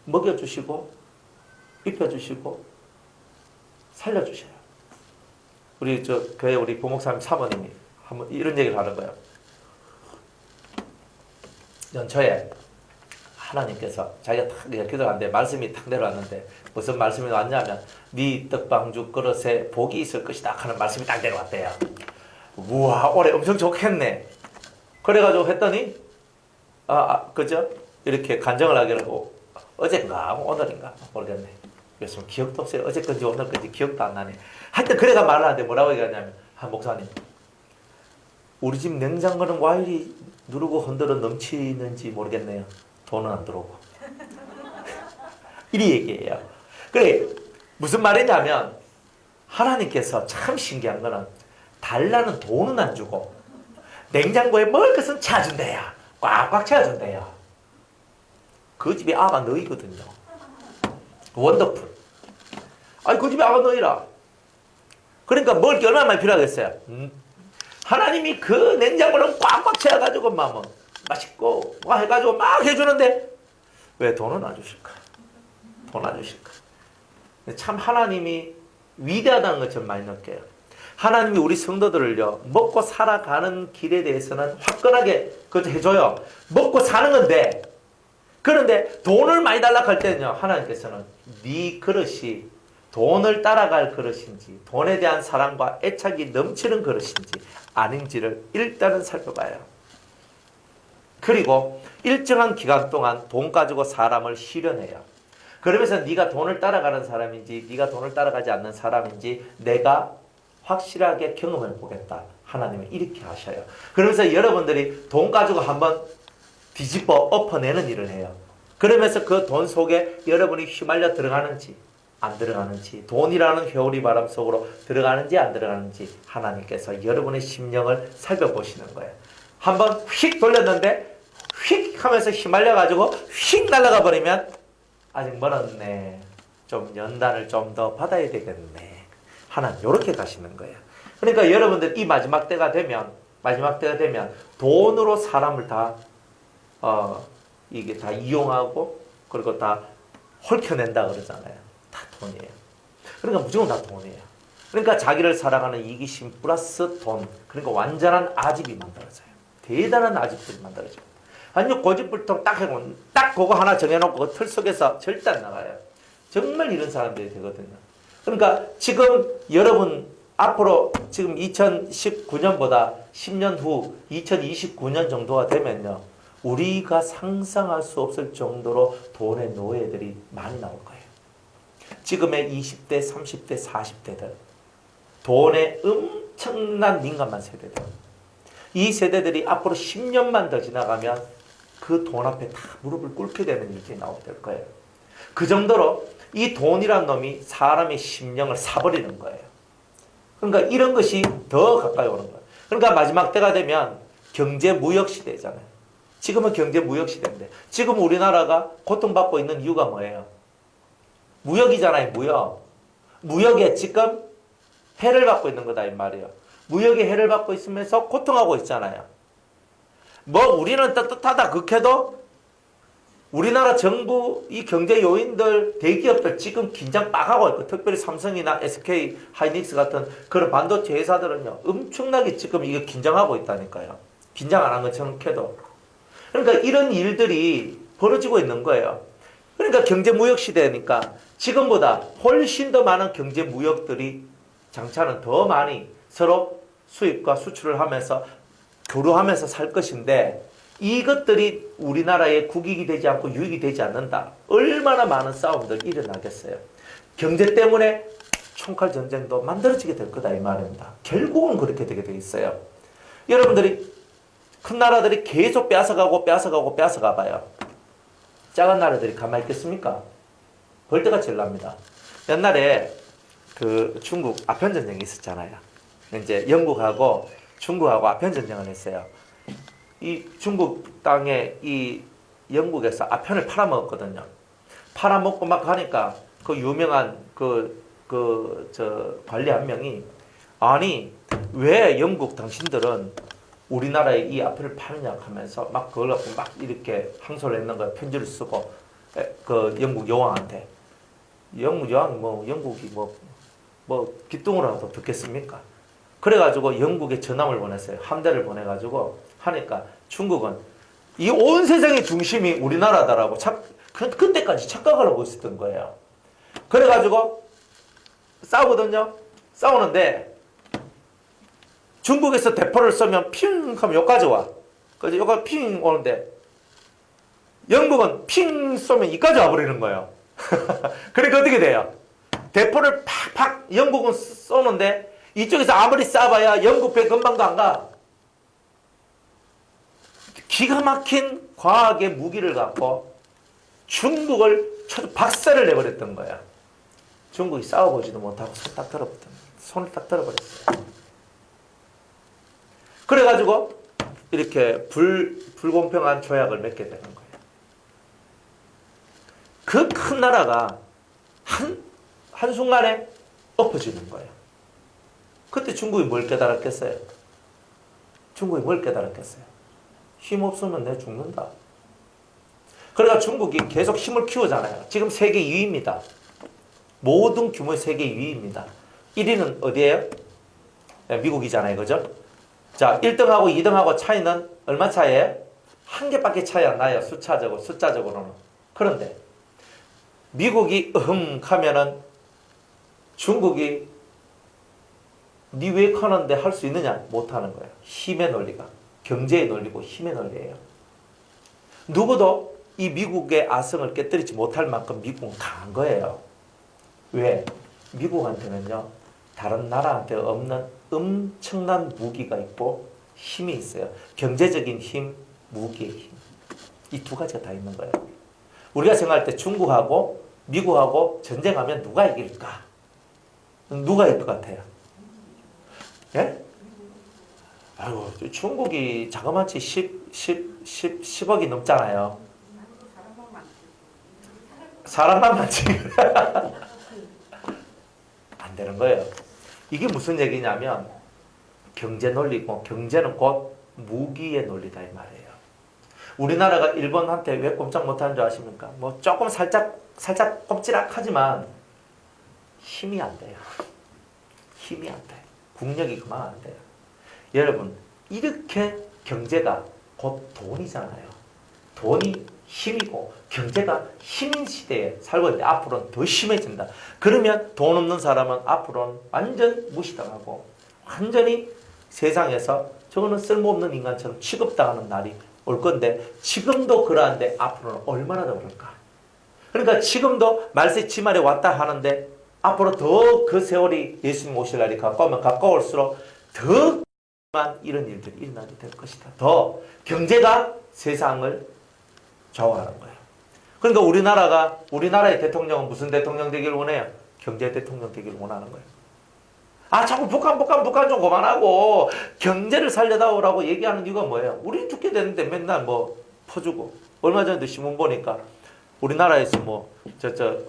먹여주시고 입혀주시고 살려주셔요. 우리 교회 우리 부목사님 사모님이 한번 이런 얘기를 하는 거예요. 연초에 하나님께서 자기가 탁 기도하는데 말씀이 탁 내려왔는데 무슨 말씀이 왔냐면 네 떡방죽 그릇에 복이 있을 것이다 하는 말씀이 딱 내려왔대요. 우와 올해 엄청 좋겠네. 그래가지고 했더니 그죠? 이렇게 간증을 하기로 하고 어젠가 오늘인가 모르겠네. 요즘 기억도 없어요. 어제 건지 오늘 건지 기억도 안 나네. 하여튼 그래가 말을 하는데 뭐라고 얘기하냐면 목사님 우리 집 냉장고는 와일이 누르고 흔들어 넘치는지 모르겠네요. 돈은 안 들어오고. 이리 얘기해요. 그래 무슨 말이냐면 하나님께서 참 신기한 거는 달라는 돈은 안 주고 냉장고에 먹을 것은 채워준대요. 꽉꽉 채워준대요. 그 집에 아가 너희거든요. 원더풀. 그 집에 아가 너희라. 그러니까 먹을 게 얼마나 많이 필요하겠어요. 하나님이 그 냉장고를 꽉꽉 채워가지고 막 맛있고 막 해가지고 막 해주는데 왜 돈은 안 주실까? 돈 안 주실까? 참 하나님이 위대하다는 것처럼 많이 느껴요. 하나님이 우리 성도들을요 먹고 살아가는 길에 대해서는 화끈하게 그것도 해줘요. 먹고 사는 건데 그런데 돈을 많이 달라고 할 때는요 하나님께서는 네 그릇이 돈을 따라갈 그릇인지 돈에 대한 사랑과 애착이 넘치는 그릇인지 아닌지를 일단은 살펴봐요. 그리고 일정한 기간 동안 돈 가지고 사람을 실현해요. 그러면서 네가 돈을 따라가는 사람인지 네가 돈을 따라가지 않는 사람인지 내가 확실하게 경험해 보겠다. 하나님은 이렇게 하셔요. 그러면서 여러분들이 돈 가지고 한번 뒤집어 엎어내는 일을 해요. 그러면서 그 돈 속에 여러분이 휘말려 들어가는지 안 들어가는지 돈이라는 회오리 바람 속으로 들어가는지 안 들어가는지 하나님께서 여러분의 심령을 살펴보시는 거예요. 한번 휙 돌렸는데 휙 하면서 휘말려 가지고 휙 날아가 버리면 아직 멀었네. 좀 연단을 좀 더 받아야 되겠네. 하나님 이렇게 가시는 거예요. 그러니까 여러분들 이 마지막 때가 되면 돈으로 사람을 다 이게 다 이용하고 그리고 다 헐켜낸다 그러잖아요. 다 돈이에요. 그러니까 무조건 다 돈이에요. 그러니까 자기를 살아가는 이기심 플러스 돈. 그러니까 완전한 아집이 만들어져요. 대단한 아집들이 만들어져요. 아니요 고집불통 딱 해고 딱 그거 하나 정해놓고 그 틀 속에서 절대 안 나가요. 정말 이런 사람들이 되거든요. 그러니까 지금 여러분 앞으로 지금 2019년보다 10년 후 2029년 정도가 되면요. 우리가 상상할 수 없을 정도로 돈의 노예들이 많이 나올 거예요. 지금의 20대, 30대, 40대들 돈에 엄청난 민감한 세대들. 이 세대들이 앞으로 10년만 더 지나가면 그 돈 앞에 다 무릎을 꿇게 되는 일이 나오게 될 거예요. 그 정도로 이 돈이란 놈이 사람의 심령을 사버리는 거예요. 그러니까 이런 것이 더 가까이 오는 거예요. 그러니까 마지막 때가 되면 경제무역시대잖아요. 지금은 경제무역시대인데 지금 우리나라가 고통받고 있는 이유가 뭐예요? 무역이잖아요. 무역. 무역에 지금 해를 받고 있는 거다 이 말이에요. 무역에 해를 받고 있으면서 고통하고 있잖아요. 뭐 우리는 떳떳하다 극해도 우리나라 정부 이 경제 요인들 대기업들 지금 긴장 빡 하고 있고 특별히 삼성이나 SK 하이닉스 같은 그런 반도체 회사들은요 엄청나게 지금 이게 긴장하고 있다니까요. 긴장 안 한 것처럼 캐도. 그러니까 이런 일들이 벌어지고 있는 거예요. 그러니까 경제무역 시대니까 지금보다 훨씬 더 많은 경제무역들이 장차는 더 많이 서로 수입과 수출을 하면서 교류하면서 살 것인데 이것들이 우리나라의 국익이 되지 않고 유익이 되지 않는다. 얼마나 많은 싸움들이 일어나겠어요. 경제 때문에 총칼 전쟁도 만들어지게 될 거다 이 말입니다. 결국은 그렇게 되게 돼 있어요. 여러분들이 큰 나라들이 계속 뺏어가고 봐요. 작은 나라들이 가만히 있겠습니까? 벌떼가 제일 납니다. 옛날에 그 중국 아편 전쟁이 있었잖아요. 이제 영국하고 중국하고 아편 전쟁을 했어요. 이 중국 땅에 이 영국에서 아편을 팔아먹었거든요. 팔아먹고 막 하니까 그 유명한 관리 한 명이 아니 왜 영국 당신들은 우리나라에 이 아편을 파느냐 하면서 막 그걸 갖고 막 이렇게 항소를 했는 거예요. 편지를 쓰고 그 영국 여왕한테. 영국 여왕이 뭐 영국이 뭐 기뚱으로라도 듣겠습니까? 그래가지고 영국에 전함을 보냈어요. 함대를 보내가지고 하니까 중국은 이 온 세상의 중심이 우리나라다라고 그때까지 착각을 하고 있었던 거예요. 그래가지고 싸우거든요. 싸우는데 중국에서 대포를 쏘면 핑 하면 여기까지 와. 그래서 여기가 핑 오는데 영국은 핑 쏘면 이까지 와버리는 거예요. 그러니까 어떻게 돼요? 대포를 팍팍 영국은 쏘는데 이쪽에서 아무리 쏴봐야 영국 배 금방도 안 가. 기가 막힌 과학의 무기를 갖고 중국을 박살을 내버렸던 거야. 중국이 싸워보지도 못하고 손을 딱 들어버렸어요. 그래가지고 이렇게 불공평한 조약을 맺게 되는 거예요. 그 큰 나라가 한순간에 엎어지는 거예요. 그때 중국이 뭘 깨달았겠어요? 중국이 뭘 깨달았겠어요? 힘 없으면 내 죽는다. 그러니까 중국이 계속 힘을 키우잖아요. 지금 세계 2위입니다. 모든 규모의 세계 2위입니다. 1위는 어디예요? 네, 미국이잖아요. 그죠? 자, 1등하고 2등하고 차이는 얼마 차이예요? 한 개밖에 차이 안 나요. 숫자적으로는. 그런데 미국이 하면은 중국이 니 왜 커는데 할 수 있느냐? 못하는 거예요. 힘의 논리가. 경제의 논리고 힘의 논리예요. 누구도 이 미국의 아성을 깨뜨리지 못할 만큼 미국은 강한 거예요. 왜? 미국한테는요. 다른 나라한테 없는 엄청난 무기가 있고 힘이 있어요. 경제적인 힘, 무기의 힘. 이 두 가지가 다 있는 거예요. 우리가 생각할 때 중국하고 미국하고 전쟁하면 누가 이길까? 누가 이길 것 같아요? 예? 아이고, 중국이 자그마치 10억이 넘잖아요. 사람만 많지. 안 되는 거예요. 이게 무슨 얘기냐면 경제 논리고 경제는 곧 무기의 논리다 이 말이에요. 우리나라가 일본한테 왜 꼼짝 못하는 줄 아십니까? 뭐 조금 살짝 꼼지락하지만 힘이 안 돼요. 힘이 안 돼. 국력이 그만 안 돼요. 여러분, 이렇게 경제가 곧 돈이잖아요. 돈이 힘이고 경제가 힘인 시대에 살고 있는데 앞으로는 더 심해진다. 그러면 돈 없는 사람은 앞으로는 완전 무시당하고 완전히 세상에서 저거는 쓸모없는 인간처럼 취급당하는 날이 올 건데 지금도 그러한데 앞으로는 얼마나 더 그럴까. 그러니까 지금도 말세치말에 왔다 하는데 앞으로 더 그 세월이 예수님 오실 날이 가까우면 가까울수록 더 이런 일들이 일어나게 될 것이다. 더 경제가 세상을 좌우하는 거예요. 그러니까 우리나라의 대통령은 무슨 대통령 되기를 원해요? 경제 대통령 되기를 원하는 거예요. 아, 자꾸 북한 좀 그만하고 경제를 살려다오라고 얘기하는 이유가 뭐예요? 우리 죽게 되는데 맨날 뭐 퍼주고. 얼마 전에도 신문 보니까 우리나라에서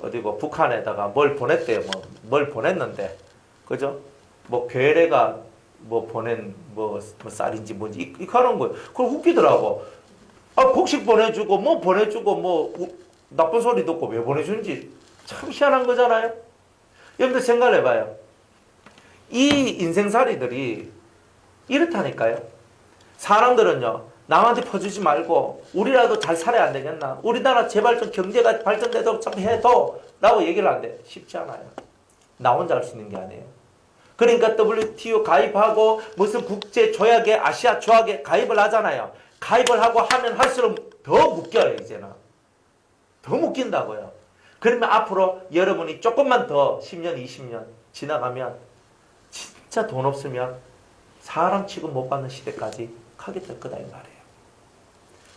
어디고 북한에다가 뭘 보냈대요. 뭘 보냈는데, 그죠? 괴뢰가 보낸 쌀인지 뭔지 이거 하는 거예요. 그걸 웃기더라고. 곡식 보내주고 보내주고 나쁜 소리 듣고 왜 보내주는지 참 희한한 거잖아요. 여러분들 생각을 해봐요. 이 인생살이들이 이렇다니까요. 사람들은요, 남한테 퍼주지 말고 우리라도 잘 살아야 안 되겠나? 우리나라 제발 좀 경제가 발전되도록 좀 해도 라고 얘기를 하는데 쉽지 않아요. 나 혼자 할 수 있는 게 아니에요. 그러니까 WTO 가입하고 무슨 국제 조약에 아시아 조약에 가입을 하잖아요. 가입을 하고 하면 할수록 더 묶여요. 이제는 더 묶인다고요. 그러면 앞으로 여러분이 조금만 더 10년 20년 지나가면 진짜 돈 없으면 사람 취급 못 받는 시대까지 가게 될 거다 이 말이에요.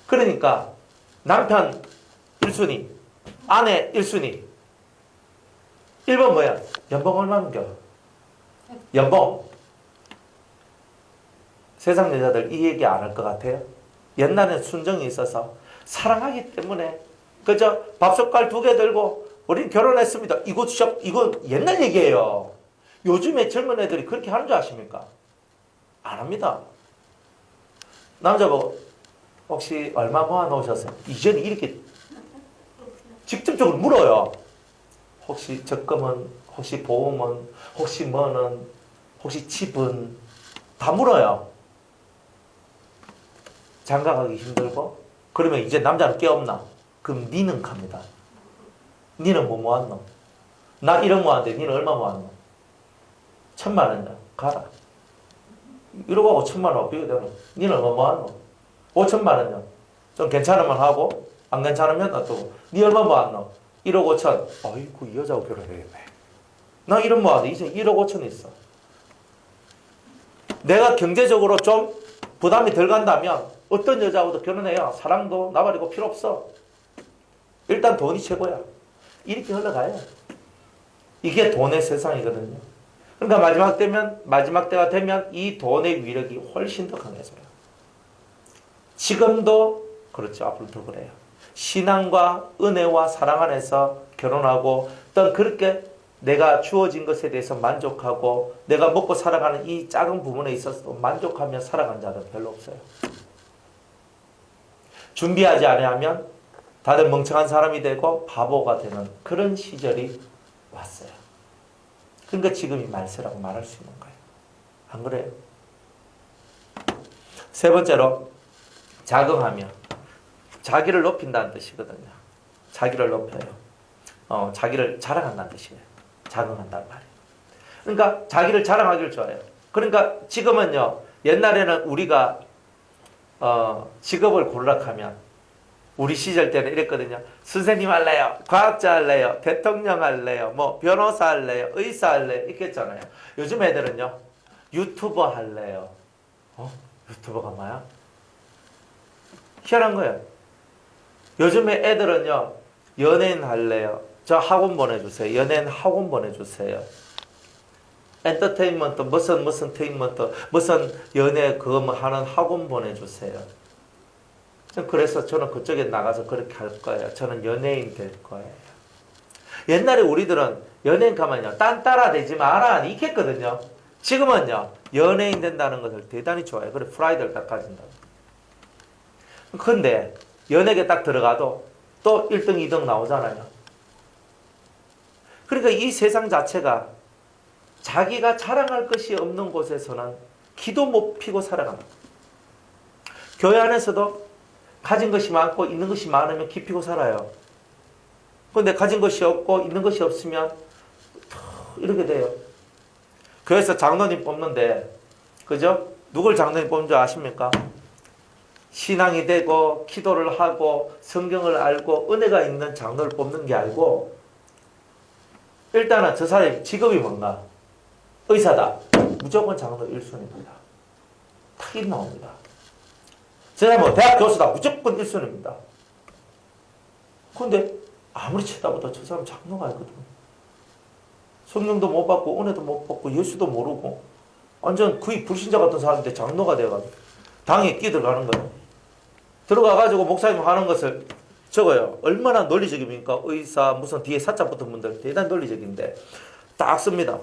그러니까 남편 1순위, 아내 1순위. 1번 뭐야? 연봉 얼마인겨? 연봉. 세상 여자들 이 얘기 안 할 것 같아요? 옛날에는 순정이 있어서 사랑하기 때문에 그저 밥숟갈 2개 들고 우린 결혼했습니다. 이거 옛날 얘기예요. 요즘에 젊은 애들이 그렇게 하는 줄 아십니까? 안 합니다. 남자가 혹시 얼마 모아놓으셨어요? 이제는 이렇게 직접적으로 물어요. 혹시 적금은, 혹시 보험은, 혹시 뭐는, 혹시 집은 다 물어요. 장가가기 힘들고 그러면 이제 남자는 깨없나? 그럼 니는 갑니다. 니는 뭐 모았노? 나 1억 모았는데 니는 얼마 모았노? 1,000만 원이야. 가라. 이러고 하고 1,000만 원 비교되는. 니는 얼마 모았노? 5천만 원이야. 좀 괜찮으면 하고 안 괜찮으면 놔두고. 니 얼마 모았노? 1억 5천. 아이고 이 여자하고 결혼해야겠네. 나 1억 모았는데 이제 1억 5천 있어. 내가 경제적으로 좀 부담이 덜 간다면 어떤 여자하고도 결혼해요. 사랑도 나발이고 필요 없어. 일단 돈이 최고야. 이렇게 흘러가요. 이게 돈의 세상이거든요. 그러니까 마지막 때가 되면 이 돈의 위력이 훨씬 더 강해져요. 지금도 그렇죠. 앞으로 더 그래요. 신앙과 은혜와 사랑 안에서 결혼하고 어떤 그렇게 내가 주어진 것에 대해서 만족하고 내가 먹고 살아가는 이 작은 부분에 있어서도 만족하며 살아간 자는 별로 없어요. 준비하지 않으면 다들 멍청한 사람이 되고 바보가 되는 그런 시절이 왔어요. 그러니까 지금이 말세라고 말할 수 있는 거예요. 안 그래요? 세 번째로 자긍하며. 자기를 높인다는 뜻이거든요. 자기를 높여요. 자기를 자랑한다는 뜻이에요. 자긍한단 말이에요. 그러니까 자기를 자랑하기를 좋아해요. 그러니까 지금은요. 옛날에는 우리가 직업을 고르락하면 우리 시절 때는 이랬거든요. 선생님 할래요. 과학자 할래요. 대통령 할래요. 변호사 할래요. 의사 할래요. 이렇게 했잖아요. 요즘 애들은요. 유튜버 할래요. 유튜버가 뭐야? 희한한 거예요. 요즘에 애들은요. 연예인 할래요. 저 학원 보내주세요. 연예인 학원 보내주세요. 엔터테인먼트 무슨 테인먼트 무슨 연예 그거 하는 학원 보내주세요. 그래서 저는 그쪽에 나가서 그렇게 할 거예요. 저는 연예인 될 거예요. 옛날에 우리들은 연예인 가면요. 딴 따라 되지 마라 이렇게 했거든요. 지금은요. 연예인 된다는 것을 대단히 좋아해요. 그래 프라이드를 딱 가진다. 근데 연예계 딱 들어가도 또 1등 2등 나오잖아요. 그러니까 이 세상 자체가 자기가 자랑할 것이 없는 곳에서는 기도 못 피고 살아갑니다. 교회 안에서도 가진 것이 많고 있는 것이 많으면 기피고 살아요. 그런데 가진 것이 없고 있는 것이 없으면 이렇게 돼요. 교회에서 장로님 뽑는데 그죠? 누굴 장로님 뽑는 줄 아십니까? 신앙이 되고 기도를 하고 성경을 알고 은혜가 있는 장로를 뽑는 게 아니고 일단은 저 사람의 직업이 뭔가? 의사다. 무조건 장로 1순위입니다. 탁이 나옵니다. 저 사람은 대학 교수다. 무조건 1순위입니다. 그런데 아무리 쳐다보다 저 사람 장로가 아니거든. 성령도 못 받고 은혜도 못 받고 예수도 모르고 완전 거의 불신자 같은 사람인데 장로가 돼가지고 당에 끼들어가는 거예요. 들어가가지고 목사님 하는 것을 적어요. 얼마나 논리적입니까? 의사 무슨 뒤에 사자 붙은 분들 대단히 논리적인데 딱 씁니다.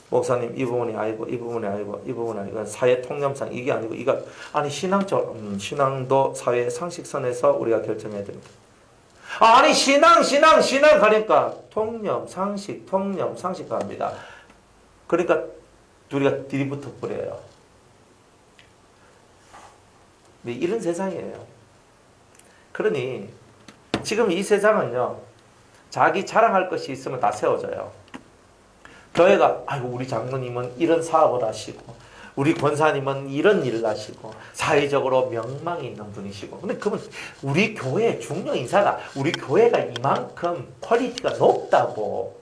목사님 이 부분이 아니고 이 부분이 아니고 이 부분이 아니고 사회 통념상 이게 아니고 이거 아니 신앙도 사회 상식선에서 우리가 결정해야 됩니다. 아니 신앙 하니까 통념 상식 합니다. 그러니까 우리가 뒤부터 버려요. 이런 세상이에요. 그러니 지금 이 세상은요, 자기 자랑할 것이 있으면 다 세워져요. 교회가 아이고 우리 장로님은 이런 사업을 하시고 우리 권사님은 이런 일을 하시고 사회적으로 명망이 있는 분이시고, 근데 그분 우리 교회 중요 인사가 우리 교회가 이만큼 퀄리티가 높다고.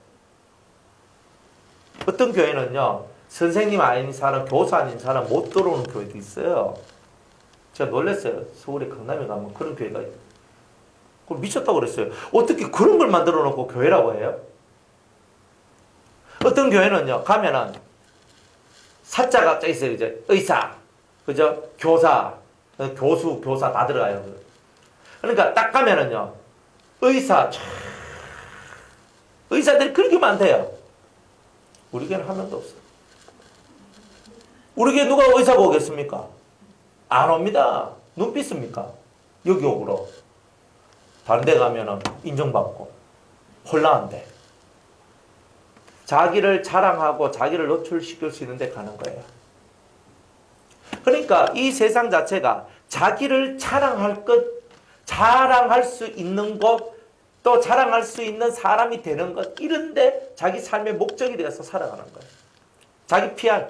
어떤 교회는요, 선생님 아닌 사람, 교사 아닌 사람 못 들어오는 교회도 있어요. 제가 놀랐어요. 서울에 강남에 가면 그런 교회가 그걸 미쳤다고 그랬어요. 어떻게 그런 걸 만들어 놓고 교회라고 해요? 어떤 교회는요, 가면은 사자가 있어요. 이제 의사, 그죠? 교사, 교수, 교사 다 들어가요. 그러니까 딱 가면은요, 의사들이 그렇게 많대요. 우리 교회는 한 명도 없어. 우리 교회 누가 의사가 오겠습니까? 안 옵니다. 눈빛 씁니까? 여기 오므로. 다른 데 가면은 인정받고 혼란한데. 자기를 자랑하고 자기를 노출시킬 수 있는 데 가는 거예요. 그러니까 이 세상 자체가 자기를 자랑할 수 있는 것, 또 자랑할 수 있는 사람이 되는 것, 이런데 자기 삶의 목적이 되어서 살아가는 거예요. 자기 PR,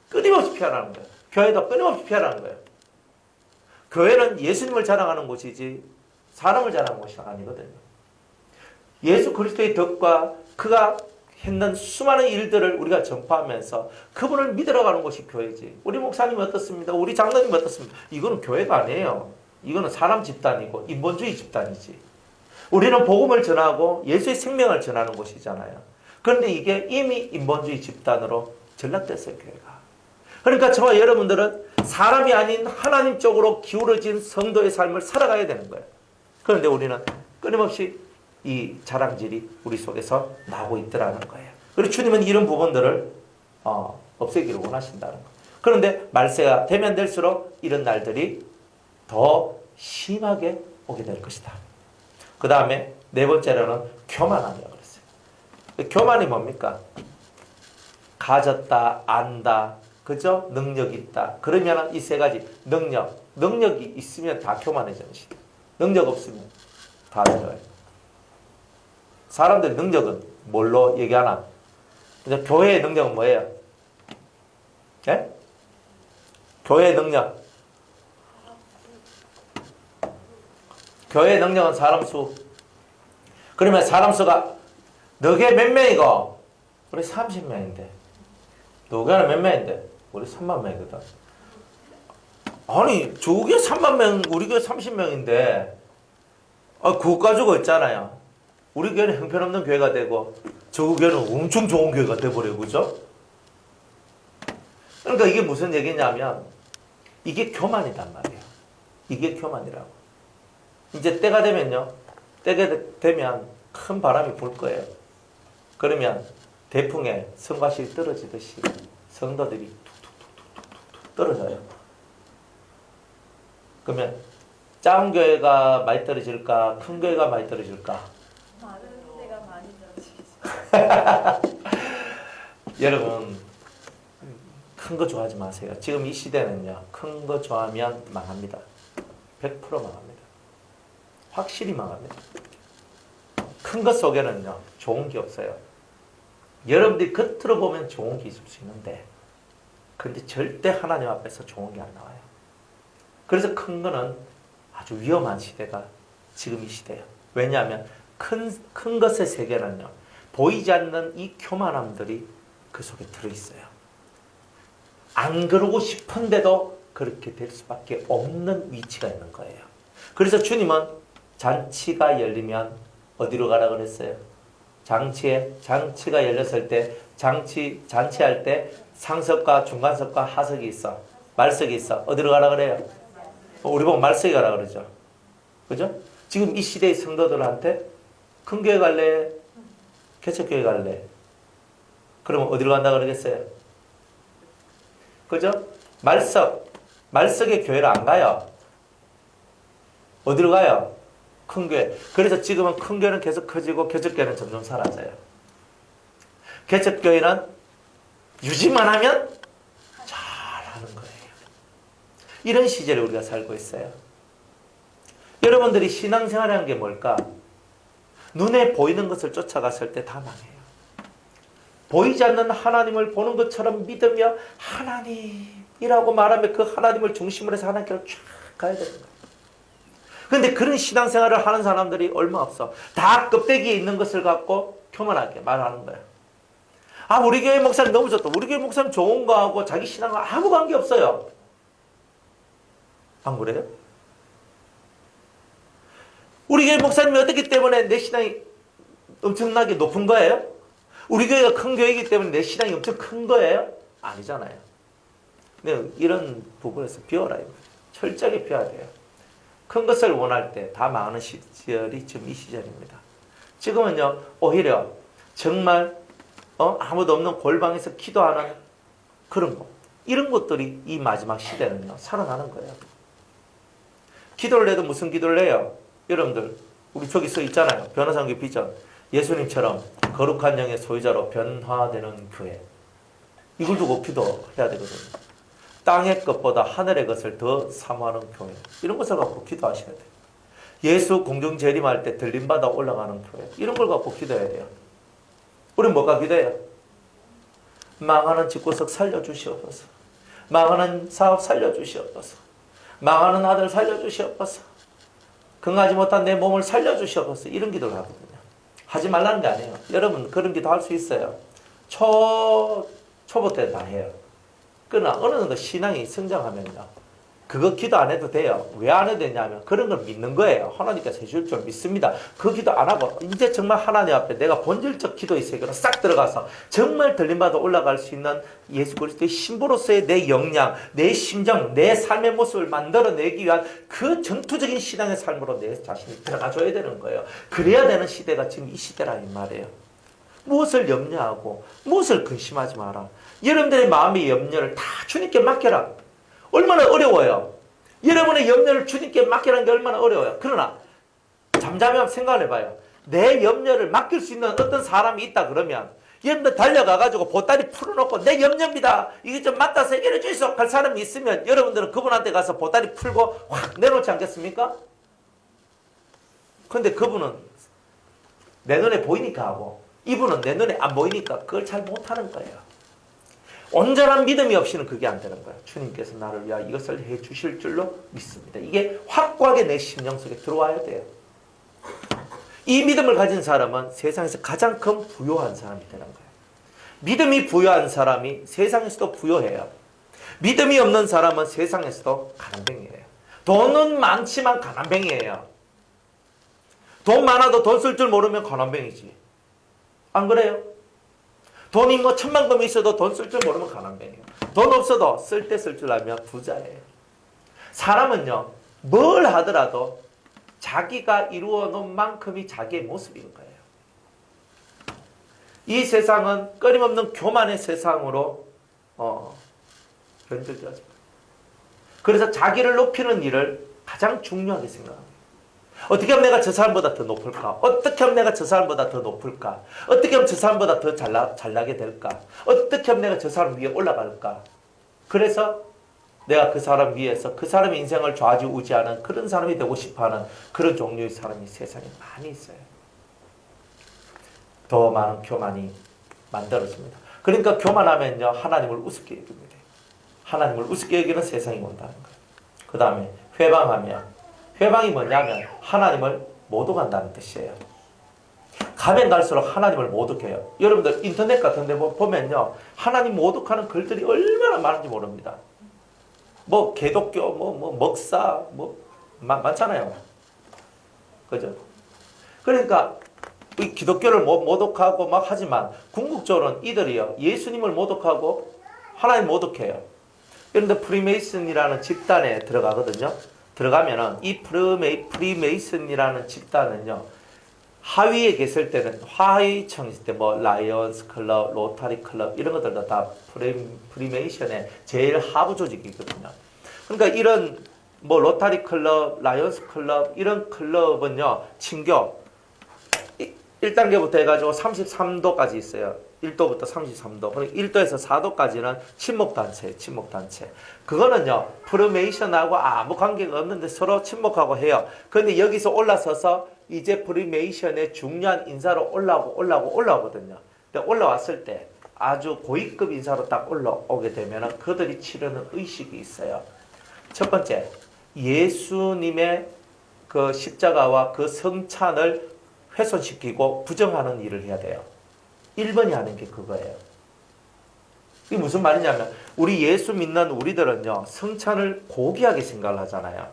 끊임없이 PR하는 거예요. 교회도 끊임없이 PR하는 거예요. 교회는 예수님을 자랑하는 곳이지 사람을 자랑하는 곳이 아니거든요. 예수 그리스도의 덕과 그가 했는 수많은 일들을 우리가 전파하면서 그분을 믿으러가는 곳이 교회지. 우리 목사님이 어떻습니다? 우리 장로님이 어떻습니다? 이거는 교회가 아니에요. 이거는 사람 집단이고 인본주의 집단이지. 우리는 복음을 전하고 예수의 생명을 전하는 곳이잖아요. 그런데 이게 이미 인본주의 집단으로 전락됐어요, 교회가. 그러니까 저와 여러분들은 사람이 아닌 하나님 쪽으로 기울어진 성도의 삶을 살아가야 되는 거예요. 그런데 우리는 끊임없이 이 자랑질이 우리 속에서 나오고 있더라는 거예요. 그리고 주님은 이런 부분들을 없애기를 원하신다는 거예요. 그런데 말세가 되면 될수록 이런 날들이 더 심하게 오게 될 것이다. 그 다음에 네 번째로는 교만함이라고 그랬어요. 교만이 뭡니까? 가졌다, 안다, 그죠? 능력이 있다. 그러면 이 세 가지 능력이 있으면 다 교만해지는 시대. 능력 없으면 다 내려가요. 사람들의 능력은 뭘로 얘기하나? 이제 교회의 능력은 뭐예요? 예? 교회의 능력. 교회의 능력은 사람 수. 그러면 사람 수가 너게 몇 명이고? 우리 30명인데. 너게는 몇 명인데? 우리 3만 명이거든. 아니 저게 3만 명, 우리 교회 30명인데 그거 가지고 있잖아요. 우리 교회는 형편없는 교회가 되고 저 교회는 엄청 좋은 교회가 돼버려요. 그죠? 그러니까 이게 무슨 얘기냐면 이게 교만이단 말이에요. 이게 교만이라고. 이제 때가 되면요. 때가 되면 큰 바람이 불 거예요. 그러면 대풍에 성과실이 떨어지듯이 성도들이 툭툭툭툭툭 떨어져요. 그러면 작은 교회가 많이 떨어질까? 큰 교회가 많이 떨어질까? 여러분 큰 거 좋아하지 마세요. 지금 이 시대는요, 큰 거 좋아하면 망합니다. 100% 망합니다. 확실히 망합니다. 큰 것 속에는요 좋은 게 없어요. 여러분들이 겉으로 보면 좋은 게 있을 수 있는데 근데 절대 하나님 앞에서 좋은 게 안 나와요. 그래서 큰 거는 아주 위험한 시대가 지금 이 시대예요. 왜냐하면 큰 것의 세계는요, 보이지 않는 이 교만함들이 그 속에 들어있어요. 안 그러고 싶은데도 그렇게 될 수밖에 없는 위치가 있는 거예요. 그래서 주님은 잔치가 열리면 어디로 가라 그랬어요? 잔치가 열렸을 때 잔치할 때 상석과 중간석과 하석이 있어. 말석이 있어. 어디로 가라 그래요? 우리 보고 말석이 가라 그러죠. 그죠? 지금 이 시대의 성도들한테 큰 교회 갈래? 개척교회 갈래? 그러면 어디로 간다 그러겠어요? 그죠? 말석의 교회를 안 가요. 어디로 가요? 큰 교회. 그래서 지금은 큰 교회는 계속 커지고 개척교회는 점점 사라져요. 개척교회는 유지만 하면 잘하는 거예요. 이런 시절에 우리가 살고 있어요. 여러분들이 신앙생활이라는 게 뭘까? 눈에 보이는 것을 쫓아갔을 때 다 망해요. 보이지 않는 하나님을 보는 것처럼 믿으며 하나님이라고 말하며 그 하나님을 중심으로 해서 하나님께로 쫙 가야 되는 거예요. 그런데 그런 신앙생활을 하는 사람들이 얼마 없어. 다 껍데기에 있는 것을 갖고 교만하게 말하는 거예요. 아, 우리 교회 목사님 너무 좋다. 우리 교회 목사님 좋은 거하고 자기 신앙과 아무 관계 없어요. 안 그래요? 우리 교회 목사님이 어떻기 때문에 내 신앙이 엄청나게 높은 거예요? 우리 교회가 큰 교회이기 때문에 내 신앙이 엄청 큰 거예요? 아니잖아요. 근데 이런 부분에서 비워라. 철저하게 비워야 돼요. 큰 것을 원할 때 다 망하는 시절이 지금 이 시절입니다. 지금은요, 오히려 정말 아무도 없는 골방에서 기도하는 그런 것, 이런 것들이 이 마지막 시대는요 살아나는 거예요. 기도를 해도 무슨 기도를 해요? 여러분들 우리 저기 써 있잖아요. 변화산교 비전. 예수님처럼 거룩한 영의 소유자로 변화되는 교회. 이걸 두고 기도해야 되거든요. 땅의 것보다 하늘의 것을 더 사모하는 교회. 이런 것을 갖고 기도하셔야 돼요. 예수 공중 재림할 때 들림받아 올라가는 교회. 이런 걸 갖고 기도해야 돼요. 우리는 뭐가 기도해요? 망하는 집구석 살려주시옵소서. 망하는 사업 살려주시옵소서. 망하는 아들 살려주시옵소서. 건강하지 못한 내 몸을 살려주시옵소서. 이런 기도를 하거든요. 하지 말라는 게 아니에요. 여러분 그런 기도 할 수 있어요. 초보 때 다 해요. 그러나 어느 정도 신앙이 성장하면요. 그거 기도 안 해도 돼요. 왜 안 해도 되냐면 그런 걸 믿는 거예요. 하나님께서 해줄 줄 믿습니다. 그 기도 안 하고 이제 정말 하나님 앞에 내가 본질적 기도의 세계로 싹 들어가서 정말 들림받아 올라갈 수 있는 예수 그리스도의 신부로서의 내 역량, 내 심정, 내 삶의 모습을 만들어내기 위한 그 전투적인 신앙의 삶으로 내 자신이 들어가줘야 되는 거예요. 그래야 되는 시대가 지금 이 시대라 이 말이에요. 무엇을 염려하고 무엇을 근심하지 마라. 여러분들의 마음의 염려를 다 주님께 맡겨라. 얼마나 어려워요. 여러분의 염려를 주님께 맡기라는 게 얼마나 어려워요. 그러나 잠잠히 생각을 해봐요. 내 염려를 맡길 수 있는 어떤 사람이 있다 그러면 여러분들 달려가가지고 보따리 풀어놓고 내 염려입니다. 이게 좀 맡아서 해결해 주시오 할 사람이 있으면 여러분들은 그분한테 가서 보따리 풀고 확 내놓지 않겠습니까? 그런데 그분은 내 눈에 보이니까 하고 이분은 내 눈에 안 보이니까 그걸 잘 못하는 거예요. 온전한 믿음이 없이는 그게 안 되는 거예요. 주님께서 나를 위하여 이것을 해 주실 줄로 믿습니다. 이게 확고하게 내 심령 속에 들어와야 돼요. 이 믿음을 가진 사람은 세상에서 가장 큰 부유한 사람이 되는 거예요. 믿음이 부유한 사람이 세상에서도 부유해요. 믿음이 없는 사람은 세상에서도 가난뱅이에요. 돈은 많지만 가난뱅이에요. 돈 많아도 돈 쓸 줄 모르면 가난뱅이지. 안 그래요? 돈이 뭐 천만금이 있어도 돈 쓸 줄 모르면 가난뱅이에요. 돈 없어도 쓸 때 쓸 줄 알면 부자예요. 사람은요, 뭘 하더라도 자기가 이루어 놓은 만큼이 자기의 모습인 거예요. 이 세상은 끊임없는 교만의 세상으로 변질되어집니다. 그래서 자기를 높이는 일을 가장 중요하게 생각합니다. 어떻게 하면 내가 저 사람보다 더 높을까? 어떻게 하면 내가 저 사람보다 더 높을까? 어떻게 하면 저 사람보다 더 잘나게 될까? 어떻게 하면 내가 저 사람 위에 올라갈까? 그래서 내가 그 사람 위에서 그 사람의 인생을 좌지우지하는 그런 사람이 되고 싶어하는 그런 종류의 사람이 세상에 많이 있어요. 더 많은 교만이 만들어집니다. 그러니까 교만하면요 하나님을 우습게 여깁니다. 하나님을 우습게 여기는 세상이 온다는 거예요. 그 다음에 회방하면 회방이 뭐냐면 하나님을 모독한다는 뜻이에요. 가면 갈수록 하나님을 모독해요. 여러분들 인터넷 같은 데 보면요 하나님 모독하는 글들이 얼마나 많은지 모릅니다. 뭐 개독교, 뭐 먹사, 많잖아요. 그죠? 그러니까 이 기독교를 모독하고 막 하지만 궁극적으로는 이들이요 예수님을 모독하고 하나님 모독해요. 그런데 프리메이슨이라는 집단에 들어가거든요. 들어가면은 이 프리메이슨이라는 집단은요, 하위에 계실 때는 하위층 있을 때 뭐 라이언스 클럽, 로타리 클럽 이런 것들도 다 프리메이션의 제일 하부 조직이거든요. 그러니까 이런 뭐 로타리 클럽, 라이언스 클럽 이런 클럽은요, 친교 1단계부터 해가지고 33도까지 있어요. 1도부터 33도. 그리고 1도에서 4도까지는 친목단체예요. 친목단체. 그거는요, 프리메이션하고 아무 관계가 없는데 서로 친목하고 해요. 그런데 여기서 올라서서 이제 프리메이션의 중요한 인사로 올라오거든요. 근데 올라왔을 때 아주 고위급 인사로 딱 올라오게 되면 그들이 치르는 의식이 있어요. 첫 번째, 예수님의 그 십자가와 그 성찬을 훼손시키고 부정하는 일을 해야 돼요. 1번이 하는 게 그거예요. 이게 무슨 말이냐면 우리 예수 믿는 우리들은요, 성찬을 고귀하게 생각을 하잖아요.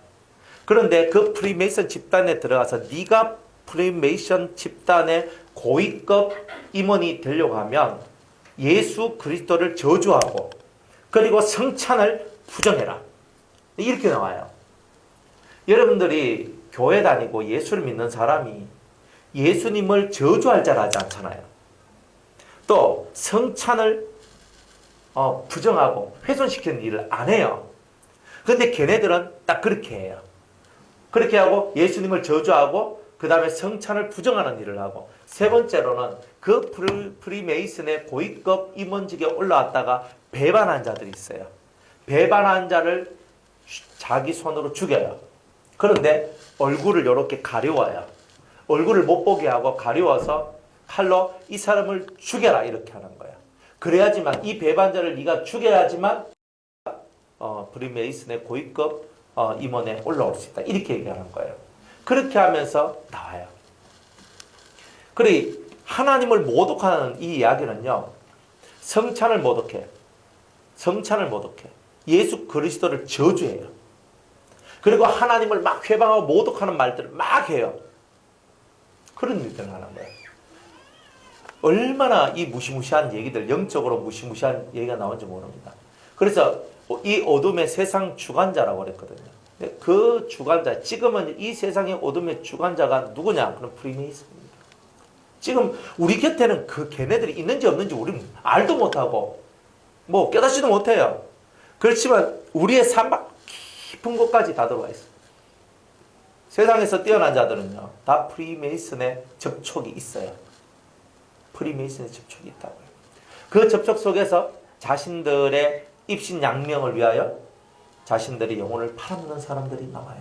그런데 그 프리메이션 집단에 들어가서 네가 프리메이션 집단의 고위급 임원이 되려고 하면 예수 그리스도를 저주하고 그리고 성찬을 부정해라. 이렇게 나와요. 여러분들이 교회 다니고 예수를 믿는 사람이 예수님을 저주할 줄 알지 않잖아요. 또 성찬을 부정하고 훼손시키는 일을 안 해요. 그런데 걔네들은 딱 그렇게 해요. 그렇게 하고 예수님을 저주하고 그 다음에 성찬을 부정하는 일을 하고, 세 번째로는 그 프리메이슨의 고위급 임원직에 올라왔다가 배반한 자들이 있어요. 배반한 자를 자기 손으로 죽여요. 그런데 얼굴을 이렇게 가려워요. 얼굴을 못 보게 하고 가려워서 칼로 이 사람을 죽여라 이렇게 하는 거야. 그래야지만 이 배반자를 네가 죽여야지만 프리메이슨의 고위급 임원에 올라올 수 있다. 이렇게 얘기하는 거예요. 그렇게 하면서 나와요. 그래 하나님을 모독하는 이 이야기는요, 성찬을 모독해. 성찬을 모독해. 예수 그리스도를 저주해요. 그리고 하나님을 막 회방하고 모독하는 말들을 막 해요. 그런 일들을 하는 거예요. 얼마나 이 무시무시한 얘기들, 영적으로 무시무시한 얘기가 나온지 모릅니다. 그래서 이 어둠의 세상 주관자라고 그랬거든요. 그 주관자, 지금은 이 세상의 어둠의 주관자가 누구냐? 그럼 프리메이슨입니다. 지금 우리 곁에는 그 걔네들이 있는지 없는지 우리는 알도 못하고 뭐 깨닫지도 못해요. 그렇지만 우리의 삶박 깊은 곳까지 다 들어와 있어요. 세상에서 뛰어난 자들은요, 다 프리메이슨의 접촉이 있어요. 프리메이슨의 접촉이 있다고요. 그 접촉 속에서 자신들의 입신양명을 위하여 자신들의 영혼을 팔아먹는 사람들이 나와요.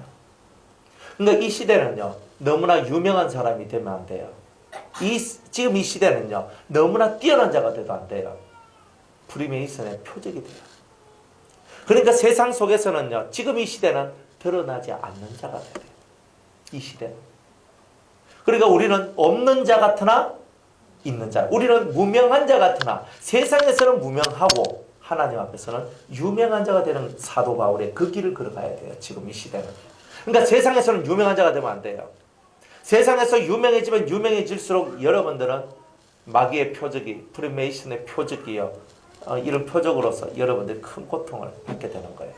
그러니까 이 시대는요, 너무나 유명한 사람이 되면 안 돼요. 지금 이 시대는요, 너무나 뛰어난 자가 돼도 안 돼요. 프리메이슨의 표적이 돼요. 그러니까 세상 속에서는요, 지금 이 시대는 드러나지 않는 자가 돼요. 이 시대는. 그러니까 우리는 없는 자 같으나 있는 자. 우리는 무명한 자 같으나 세상에서는 무명하고 하나님 앞에서는 유명한 자가 되는 사도 바울의 그 길을 걸어가야 돼요. 지금 이 시대는. 그러니까 세상에서는 유명한 자가 되면 안 돼요. 세상에서 유명해지면 유명해질수록 여러분들은 마귀의 표적이, 프리메이슨의 표적이요, 이런 표적으로서 여러분들이 큰 고통을 받게 되는 거예요.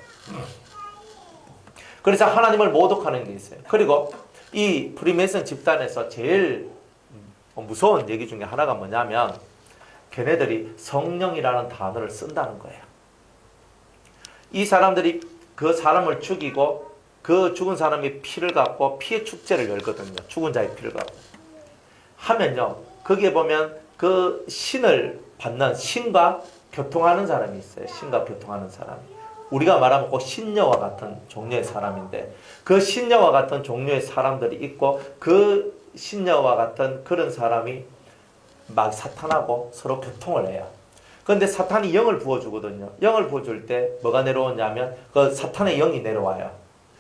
그래서 하나님을 모독하는 게 있어요. 그리고 이 프리메이슨 집단에서 제일 무서운 얘기 중에 하나가 뭐냐면 걔네들이 성령이라는 단어를 쓴다는 거예요. 이 사람들이 그 사람을 죽이고 그 죽은 사람의 피를 갖고 피의 축제를 열거든요. 죽은 자의 피를 갖고 하면요, 거기에 보면 그 신을 받는, 신과 교통하는 사람이 있어요. 신과 교통하는 사람이. 우리가 말하면 꼭 신녀와 같은 종류의 사람인데, 그 신녀와 같은 종류의 사람들이 있고, 그 신녀와 같은 그런 사람이 막 사탄하고 서로 교통을 해요. 그런데 사탄이 영을 부어주거든요. 영을 부어줄 때 뭐가 내려오냐면 그 사탄의 영이 내려와요.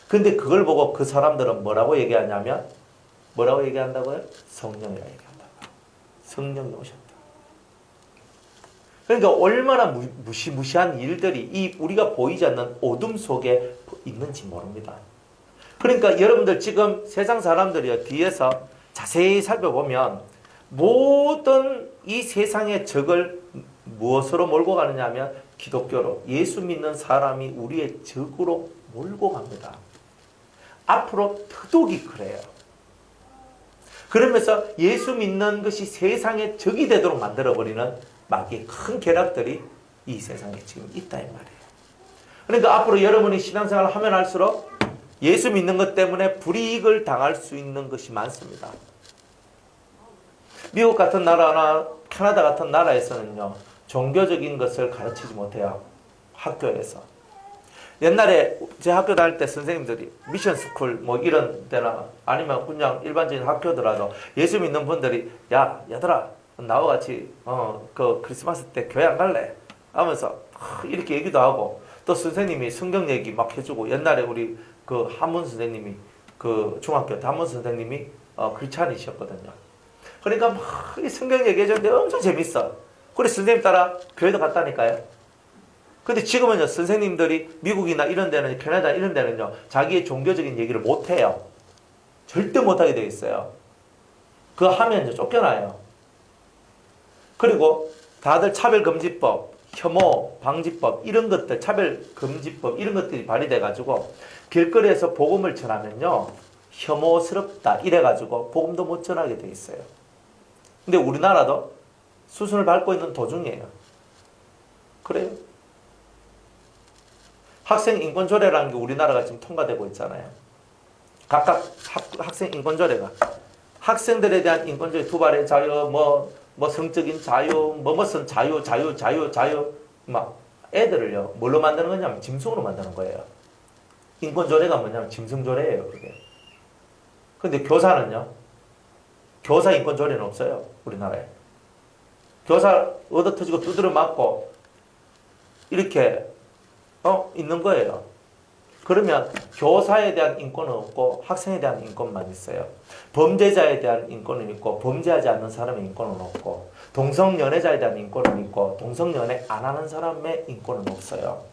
근데 그걸 보고 그 사람들은 뭐라고 얘기하냐면, 뭐라고 얘기한다고요? 성령이라고 얘기한다고요. 성령이 오셨다. 그러니까 얼마나 무시무시한 일들이 이 우리가 보이지 않는 어둠 속에 있는지 모릅니다. 그러니까 여러분들 지금 세상 사람들이요, 뒤에서 자세히 살펴보면 모든 이 세상의 적을 무엇으로 몰고 가느냐 하면 기독교로, 예수 믿는 사람이 우리의 적으로 몰고 갑니다. 앞으로 더더욱이 그래요. 그러면서 예수 믿는 것이 세상의 적이 되도록 만들어버리는 마귀의 큰 계략들이 이 세상에 지금 있다 이 말이에요. 그러니까 앞으로 여러분이 신앙생활을 하면 할수록 예수 믿는 것 때문에 불이익을 당할 수 있는 것이 많습니다. 미국 같은 나라나 캐나다 같은 나라에서는요, 종교적인 것을 가르치지 못해요. 학교에서. 옛날에 제 학교 다닐 때 선생님들이 미션 스쿨 뭐 이런 데나 아니면 그냥 일반적인 학교더라도 예수 믿는 분들이 야 얘들아 나와 같이 그 크리스마스 때 교회 안 갈래? 하면서 이렇게 얘기도 하고 또 선생님이 성경 얘기 막 해주고 옛날에 우리 그 한문 선생님이 그 중학교 때 한문 선생님이 크리스찬이셨거든요. 그러니까 막 이 성경 얘기해주는데 엄청 재밌어. 그래서 선생님 따라 교회도 갔다니까요. 근데 지금은요, 선생님들이 미국이나 이런 데는, 캐나다 이런 데는요, 자기의 종교적인 얘기를 못해요. 절대 못하게 되어 있어요. 그거 하면 이제 쫓겨나요. 그리고 다들 차별금지법, 혐오 방지법, 이런 것들, 차별금지법, 이런 것들이 발의돼가지고, 길거리에서 복음을 전하면요, 혐오스럽다, 이래가지고, 복음도 못 전하게 되어 있어요. 근데 우리나라도 수순을 밟고 있는 도중이에요. 그래요? 학생 인권 조례라는 게 우리나라가 지금 통과되고 있잖아요. 각각 학생 인권 조례가 학생들에 대한 인권 조례, 두발의 자유, 뭐 성적인 자유, 무슨 자유, 막 애들을요 뭘로 만드는 거냐면 짐승으로 만드는 거예요. 인권 조례가 뭐냐면 짐승 조례예요, 그게. 근데 교사는요, 교사 인권 조례는 없어요, 우리나라에. 교사 얻어 터지고 두드려 맞고 이렇게 있는 거예요. 그러면 교사에 대한 인권은 없고 학생에 대한 인권만 있어요. 범죄자에 대한 인권은 있고 범죄하지 않는 사람의 인권은 없고 동성연애자에 대한 인권은 있고 동성연애 안 하는 사람의 인권은 없어요.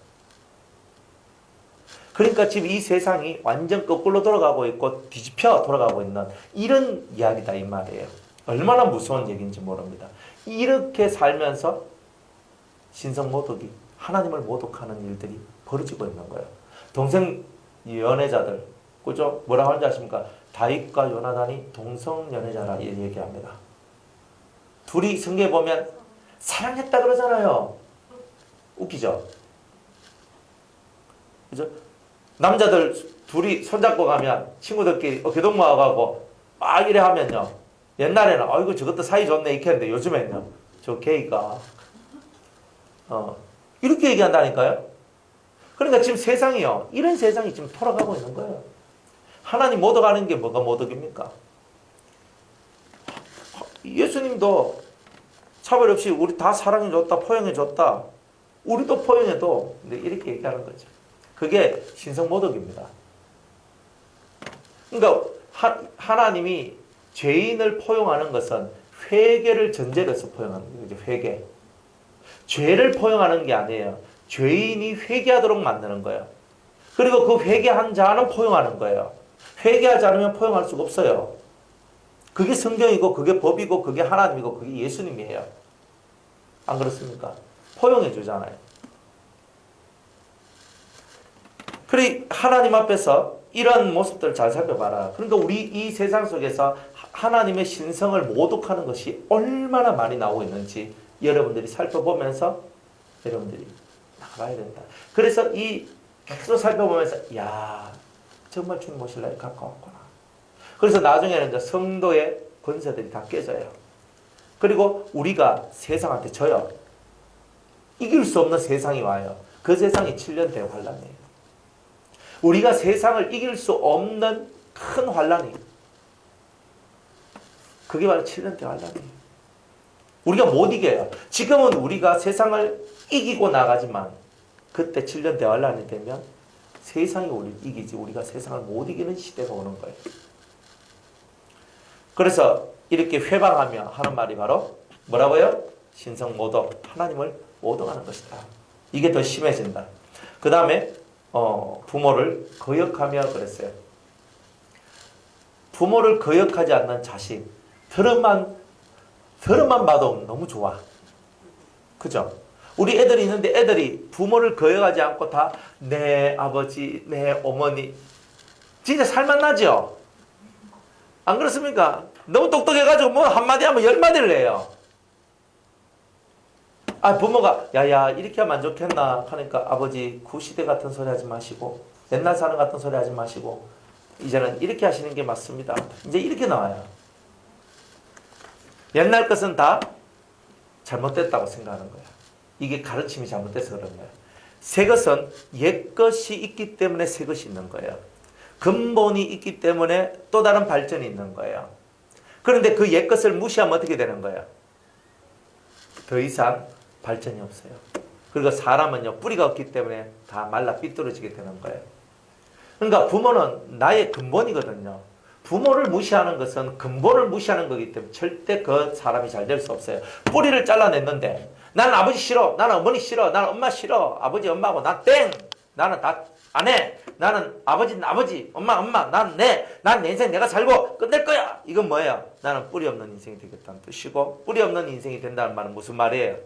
그러니까 지금 이 세상이 완전 거꾸로 돌아가고 있고 뒤집혀 돌아가고 있는 이런 이야기다 이 말이에요. 얼마나 무서운 얘기인지 모릅니다. 이렇게 살면서 신성모독이 하나님을 모독하는 일들이 벌어지고 있는 거예요. 동성 연애자들, 그죠? 뭐라고 하는지 아십니까? 다윗과 요나단이 동성 연애자라 얘기합니다. 둘이 성경에 보면 사랑했다 그러잖아요. 웃기죠? 그죠? 남자들 둘이 손잡고 가면 친구들끼리 어깨동무하고 막 이래 하면요. 옛날에는 아이고 저것도 사이 좋네 이렇게 했는데 요즘에는요. 저 게이가 이렇게 얘기한다니까요. 그러니까 지금 세상이요. 이런 세상이 지금 돌아가고 있는 거예요. 하나님 모독하는 게 뭐가 모독입니까? 예수님도 차별 없이 우리 다 사랑해줬다, 포용해줬다. 우리도 포용해도 이렇게 얘기하는 거죠. 그게 신성모독입니다. 그러니까 하나님이 죄인을 포용하는 것은 회개를 전제로 해서 포용하는 거죠. 회개. 죄를 포용하는 게 아니에요. 죄인이 회개하도록 만드는 거예요. 그리고 그 회개한 자는 포용하는 거예요. 회개하지 않으면 포용할 수가 없어요. 그게 성경이고 그게 법이고 그게 하나님이고 그게 예수님이에요. 안 그렇습니까? 포용해 주잖아요. 그래 하나님 앞에서 이런 모습들을 잘 살펴봐라. 그러니까 우리 이 세상 속에서 하나님의 신성을 모독하는 것이 얼마나 많이 나오고 있는지 여러분들이 살펴보면서 여러분들이 나가야 된다. 그래서 이 계속 살펴보면서 야 정말 주님 오실 날이 가까웠구나. 그래서 나중에는 이제 성도의 권세들이 다 깨져요. 그리고 우리가 세상한테 져요. 이길 수 없는 세상이 와요. 그 세상이 7년 대환란이에요. 우리가 세상을 이길 수 없는 큰 환란이 그게 바로 7년 대환란이에요. 우리가 못 이겨요. 지금은 우리가 세상을 이기고 나가지만 그때 7년 대환란이 되면 세상이 우리를 이기지 우리가 세상을 못 이기는 시대가 오는 거예요. 그래서 이렇게 회방하며 하는 말이 바로 뭐라고요? 신성모독, 하나님을 모독하는 것이다. 이게 더 심해진다. 그 다음에 부모를 거역하며 그랬어요. 부모를 거역하지 않는 자식, 들음만 봐도 너무 좋아. 그죠? 우리 애들이 있는데 애들이 부모를 거역하지 않고 다 내 아버지, 내 어머니 진짜 살만 나죠? 안 그렇습니까? 너무 똑똑해가지고 뭐 한마디 하면 10마디를 해요. 부모가 야야 이렇게 하면 안 좋겠나 하니까 아버지 구시대 같은 소리 하지 마시고 옛날 사람 같은 소리 하지 마시고 이제는 이렇게 하시는 게 맞습니다. 이제 이렇게 나와요. 옛날 것은 다 잘못됐다고 생각하는 거야. 이게 가르침이 잘못돼서 그런 거야. 새 것은 옛 것이 있기 때문에 새 것이 있는 거예요. 근본이 있기 때문에 또 다른 발전이 있는 거예요. 그런데 그 옛 것을 무시하면 어떻게 되는 거예요? 더 이상 발전이 없어요. 그리고 사람은요, 뿌리가 없기 때문에 다 말라 삐뚤어지게 되는 거예요. 그러니까 부모는 나의 근본이거든요. 부모를 무시하는 것은 근본을 무시하는 거기 때문에 절대 그 사람이 잘 될 수 없어요. 뿌리를 잘라냈는데 나는 아버지 싫어, 나는 어머니 싫어, 나는 엄마 싫어, 아버지 엄마하고 나 땡, 나는 다 안 해, 나는 아버지는 아버지, 엄마 난 내 인생 내가 살고 끝낼 거야. 이건 뭐예요? 나는 뿌리 없는 인생이 되겠다는 뜻이고, 뿌리 없는 인생이 된다는 말은 무슨 말이에요?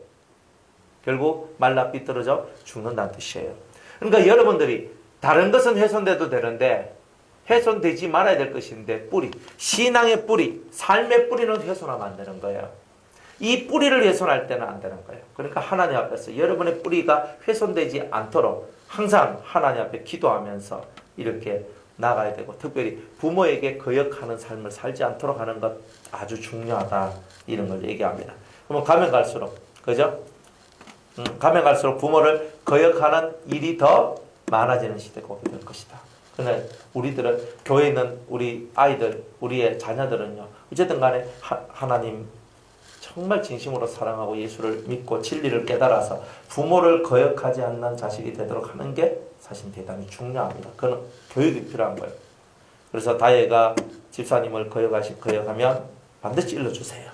결국 말라 삐뚤어져 죽는다는 뜻이에요. 그러니까 여러분들이 다른 것은 훼손돼도 되는데 훼손되지 말아야 될 것인데 뿌리, 신앙의 뿌리, 삶의 뿌리는 훼손하면 안 되는 거예요. 이 뿌리를 훼손할 때는 안 되는 거예요. 그러니까 하나님 앞에서 여러분의 뿌리가 훼손되지 않도록 항상 하나님 앞에 기도하면서 이렇게 나가야 되고, 특별히 부모에게 거역하는 삶을 살지 않도록 하는 것 아주 중요하다, 이런 걸 얘기합니다. 그러면 가면 갈수록, 그죠? 가면 갈수록 부모를 거역하는 일이 더 많아지는 시대가 오게 될 것이다. 그런데 우리들은, 교회에 있는 우리 아이들, 우리의 자녀들은요, 어쨌든 간에 하나님 정말 진심으로 사랑하고 예수를 믿고 진리를 깨달아서 부모를 거역하지 않는 자식이 되도록 하는 게 사실 대단히 중요합니다. 그건 교육이 필요한 거예요. 그래서 다혜가 집사님을 거역하면 반드시 일러주세요.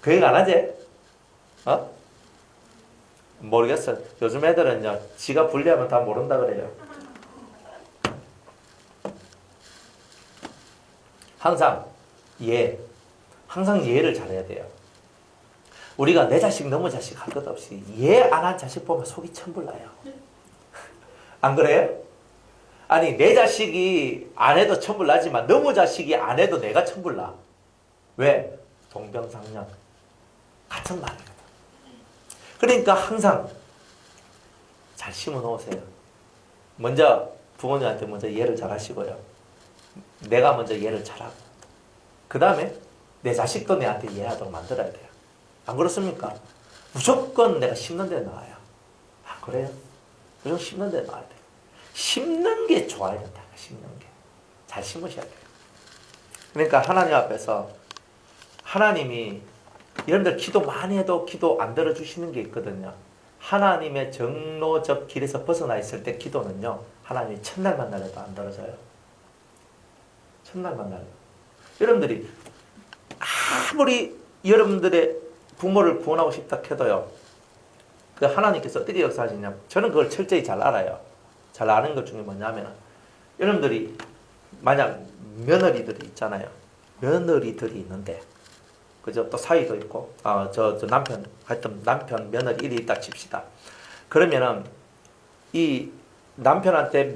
거역 안 하지? 모르겠어. 요즘 애들은요, 지가 불리하면 다 모른다 그래요. 항상 이해를 잘해야 돼요. 우리가 내 자식 너무 자식 할 것 없이 이해 안 한 자식 보면 속이 천불나요. 안 그래요? 아니, 내 자식이 안 해도 천불나지만 너무 자식이 안 해도 내가 천불나. 왜? 동병상련. 같은 말이거든. 그러니까 항상 잘 심어 놓으세요. 먼저 부모님한테 먼저 이해를 잘 하시고요. 내가 먼저 이해를 잘하고, 그 다음에 내 자식도 내한테 이해하도록 만들어야 돼요. 안 그렇습니까? 무조건 내가 심는 데 나와요. 그래요? 무조건 심는 데 나와야 돼요. 심는 게 좋아야 된다. 심는 게. 잘 심으셔야 돼요. 그러니까 하나님 앞에서 하나님이, 여러분들 기도 많이 해도 기도 안 들어주시는 게 있거든요. 하나님의 정로적 길에서 벗어나 있을 때 기도는요, 하나님이 첫날 만나려도 안 들어져요. 첫날 만나요. 여러분들이 아무리 여러분들의 부모를 구원하고 싶다 해도요, 그 하나님께서 어떻게 역사하시냐면, 저는 그걸 철저히 잘 알아요. 잘 아는 것 중에 뭐냐면, 여러분들이 만약 며느리들이 있잖아요. 며느리들이 있는데, 그죠? 또 사이도 있고, 저 남편, 하여튼 남편, 며느리 일이 있다 칩시다. 그러면은 이 남편한테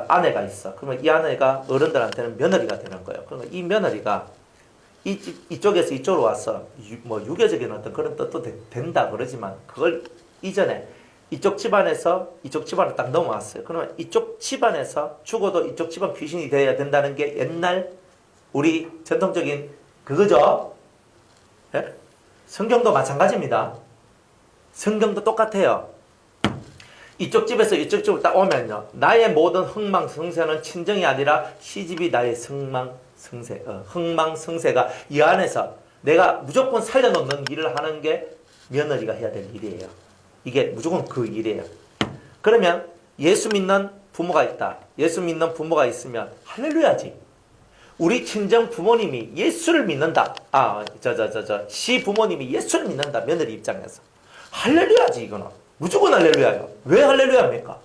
아내가 있어. 그러면 이 아내가 어른들한테는 며느리가 되는 거예요. 그러면 이 며느리가 이쪽에서 이쪽으로 와서 유교적인 어떤 그런 뜻도 된다 그러지만, 그걸 이전에 이쪽 집안에서 이쪽 집안으로 딱 넘어왔어요. 그러면 이쪽 집안에서 죽어도 이쪽 집안 귀신이 되어야 된다는 게 옛날 우리 전통적인 그거죠. 예? 성경도 마찬가지입니다. 성경도 똑같아요. 이쪽 집에서 이쪽 집으로 딱 오면요, 나의 모든 흥망성쇠는 친정이 아니라 시집이 나의 흥망성쇠가 이 안에서 내가 무조건 살려놓는 일을 하는 게 며느리가 해야 될 일이에요. 이게 무조건 그 일이에요. 그러면 예수 믿는 부모가 있다. 예수 믿는 부모가 있으면 할렐루야지. 우리 친정 부모님이 예수를 믿는다. 시부모님이 예수를 믿는다. 며느리 입장에서 할렐루야지. 이거는 무조건 할렐루야예요. 왜 할렐루야입니까?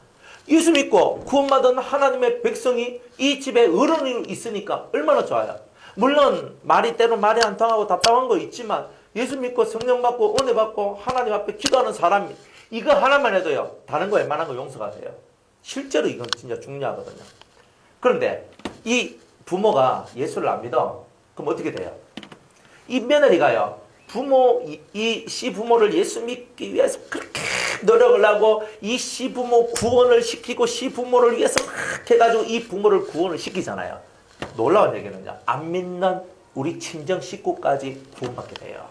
예수 믿고 구원받은 하나님의 백성이 이 집에 어른이 있으니까 얼마나 좋아요. 물론 때로 말이 안 통하고 답답한 거 있지만, 예수 믿고 성령 받고 은혜 받고 하나님 앞에 기도하는 사람이 이거 하나만 해도요, 다른 거 웬만한 거 용서가 돼요. 실제로 이건 진짜 중요하거든요. 그런데 이 부모가 예수를 안 믿어. 그럼 어떻게 돼요? 이 며느리가요. 이 시부모를 예수 믿기 위해서 그렇게 노력을 하고 이 시부모 구원을 시키고 시부모를 위해서 막 해가지고 이 부모를 구원을 시키잖아요. 놀라운 얘기는요. 안 믿는 우리 친정 식구까지 구원받게 돼요.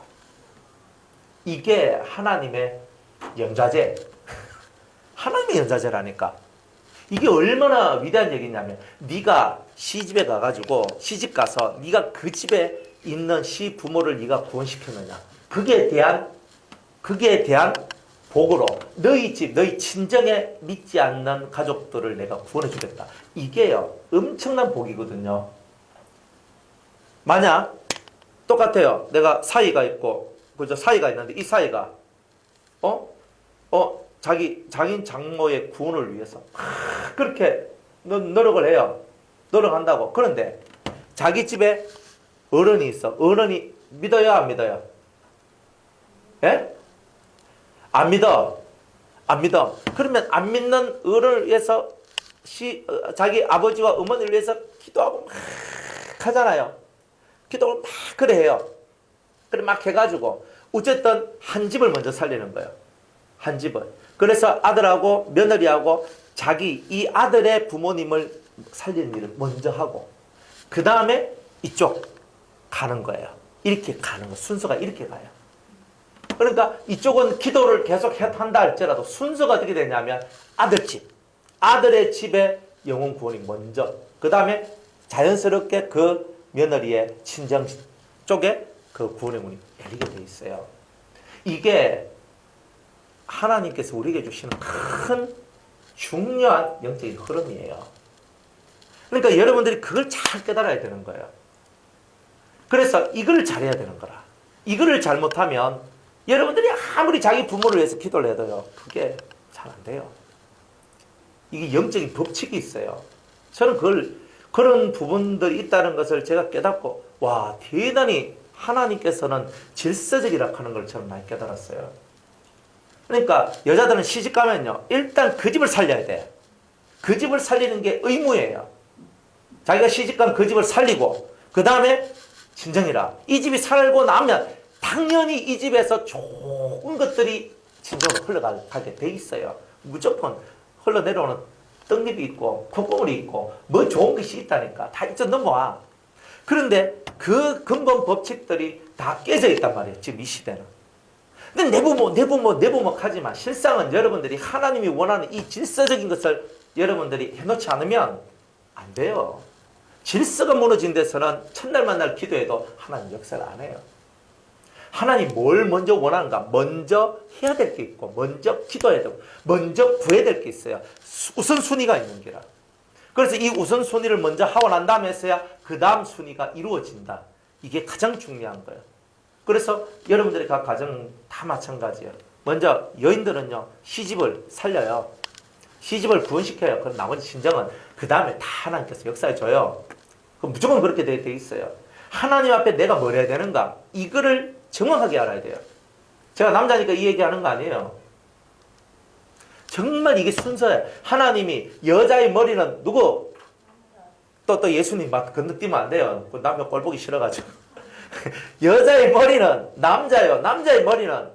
이게 하나님의 연좌제. 하나님의 연좌제라니까. 이게 얼마나 위대한 얘기냐면 네가 시집에 가가지고 시집가서 네가 그 집에 있는 시부모를 네가 구원시켰느냐. 그게 대한 복으로 너희 집, 너희 친정에 믿지 않는 가족들을 내가 구원해 주겠다. 이게요. 엄청난 복이거든요. 만약 똑같아요. 내가 사이가 있고 그죠? 사이가 있는데 이 사이가 자기 장모의 구원을 위해서 그렇게 노력을 해요. 노력한다고. 그런데 자기 집에 어른이 있어. 어른이 믿어요, 안 믿어요? 예? 안 믿어. 안 믿어. 그러면 안 믿는 어른을 위해서 자기 아버지와 어머니를 위해서 기도하고 막 하잖아요. 기도를 막 그래 해요. 그래 막 해가지고 어쨌든 한 집을 먼저 살리는 거예요. 한 집을. 그래서 아들하고 며느리하고 자기 이 아들의 부모님을 살리는 일을 먼저 하고 그 다음에 이쪽 가는 거예요. 이렇게 가는 거. 순서가 이렇게 가요. 그러니까 이쪽은 기도를 계속 한다 할지라도 순서가 어떻게 되냐면 아들 집. 아들의 집에 영혼 구원이 먼저. 그 다음에 자연스럽게 그 며느리의 친정 쪽에 그 구원의 문이 열리게 돼 있어요. 이게 하나님께서 우리에게 주시는 큰 중요한 영적인 흐름이에요. 그러니까 여러분들이 그걸 잘 깨달아야 되는 거예요. 그래서 이걸 잘해야 되는 거라. 이거를 잘못하면 여러분들이 아무리 자기 부모를 위해서 기도를 해도요. 그게 잘 안 돼요. 이게 영적인 법칙이 있어요. 저는 그런 부분들이 있다는 것을 제가 깨닫고 와 대단히 하나님께서는 질서적이라 하는 걸 저는 많이 깨달았어요. 그러니까 여자들은 시집 가면요. 일단 그 집을 살려야 돼. 그 집을 살리는 게 의무예요. 자기가 시집 간 그 집을 살리고 그 다음에 친정이라. 이 집이 살고 나면 당연히 이 집에서 좋은 것들이 친정으로 흘러가게 돼 있어요. 무조건 흘러내려오는 떡잎이 있고 콧구멍이 있고 뭐 좋은 것이 있다니까. 다 이쪽 넘어와. 그런데 그 근본 법칙들이 다 깨져 있단 말이에요. 지금 이 시대는. 근데 내 부모 하지만 실상은 여러분들이 하나님이 원하는 이 질서적인 것을 여러분들이 해놓지 않으면 안 돼요. 질서가 무너진 데서는 첫날 만날 기도해도 하나님 역사를 안 해요. 하나님 뭘 먼저 원하는가? 먼저 해야 될 게 있고 먼저 기도해야 되고 먼저 구해야 될 게 있어요. 우선순위가 있는 게라. 그래서 이 우선순위를 먼저 하고 난 다음에 서야 그 다음 순위가 이루어진다. 이게 가장 중요한 거예요. 그래서 여러분들이 각 가정 다 마찬가지예요. 먼저 여인들은요. 시집을 살려요. 시집을 구원시켜요. 그럼 나머지 친정은 그 다음에 다 하나님께서 역사해줘요. 그럼 무조건 그렇게 돼 있어요. 하나님 앞에 내가 뭘 해야 되는가? 이거를 정확하게 알아야 돼요. 제가 남자니까 이 얘기하는 거 아니에요. 정말 이게 순서예요. 하나님이 여자의 머리는 누구? 또 예수님 막 건너뛰면 안 돼요. 남편 꼴 보기 싫어가지고. 여자의 머리는 남자예요. 남자의 머리는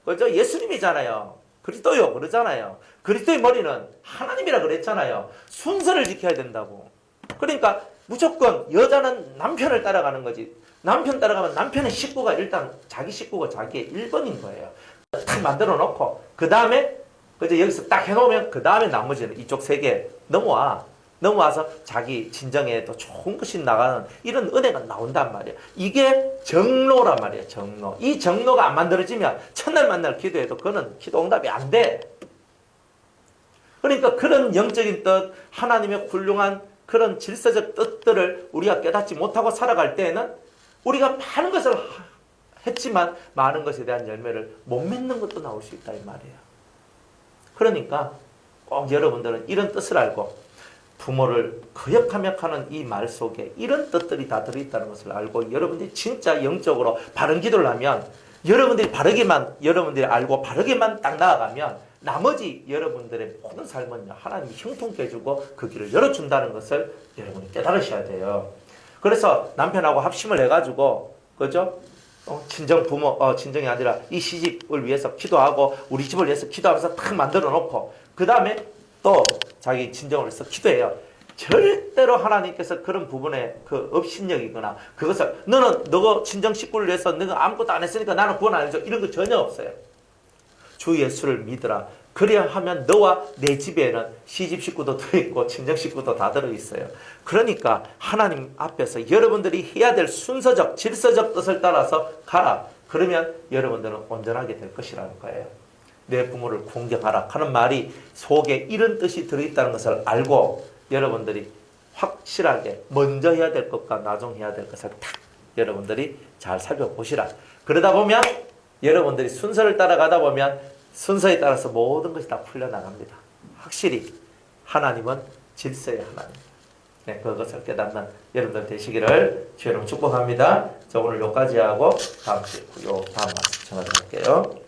그죠? 예수님이잖아요. 그리스도요 그러잖아요. 그리스도의 머리는 하나님이라 그랬잖아요. 순서를 지켜야 된다고. 그러니까 무조건 여자는 남편을 따라가는 거지. 남편 따라가면 남편의 식구가 일단 자기 식구가 자기의 1번인 거예요. 딱 만들어 놓고 그 다음에 그죠? 여기서 딱 해놓으면 그 다음에 나머지는 이쪽 세계 넘어와서 자기 진정에 또 좋은 것이 나가는 이런 은혜가 나온단 말이에요. 이게 정로란 말이에요. 정로. 이 정로가 안 만들어지면 첫날 만날 기도해도 그거는 기도 응답이 안 돼. 그러니까 그런 영적인 뜻, 하나님의 훌륭한 그런 질서적 뜻들을 우리가 깨닫지 못하고 살아갈 때에는 우리가 많은 것을 했지만 많은 것에 대한 열매를 못 맺는 것도 나올 수 있다 이 말이에요. 그러니까 꼭 여러분들은 이런 뜻을 알고 부모를 거역하며 하는 이 말 속에 이런 뜻들이 다 들어있다는 것을 알고 여러분들이 진짜 영적으로 바른 기도를 하면 여러분들이 여러분들이 알고 바르게만 딱 나아가면 나머지 여러분들의 모든 삶은요, 하나님이 형통케 해주고 그 길을 열어준다는 것을 여러분이 깨달으셔야 돼요. 그래서 남편하고 합심을 해가지고, 그죠? 친정 부모, 친정이 아니라 이 시집을 위해서 기도하고, 우리 집을 위해서 기도하면서 탁 만들어 놓고, 그 다음에 또 자기 친정을 위해서 기도해요. 절대로 하나님께서 그런 부분에 그 업신여기거나, 그것을, 너 친정 식구를 위해서 너가 아무것도 안 했으니까 나는 구원 안 해줘. 이런 거 전혀 없어요. 주 예수를 믿으라. 그래야 하면 너와 내 집에는 시집 식구도 들어있고 친정 식구도 다 들어있어요. 그러니까 하나님 앞에서 여러분들이 해야 될 순서적 질서적 뜻을 따라서 가라. 그러면 여러분들은 온전하게 될 것이라는 거예요. 내 부모를 공경하라 하는 말이 속에 이런 뜻이 들어있다는 것을 알고 여러분들이 확실하게 먼저 해야 될 것과 나중 해야 될 것을 딱 여러분들이 잘 살펴보시라. 그러다 보면 여러분들이 순서를 따라가다 보면 순서에 따라서 모든 것이 다 풀려나갑니다. 확실히 하나님은 질서의 하나님. 네, 그것을 깨닫는 여러분들 되시기를 주여로 축복합니다. 저 오늘 여기까지 하고 다음 말씀 전하도록 할게요.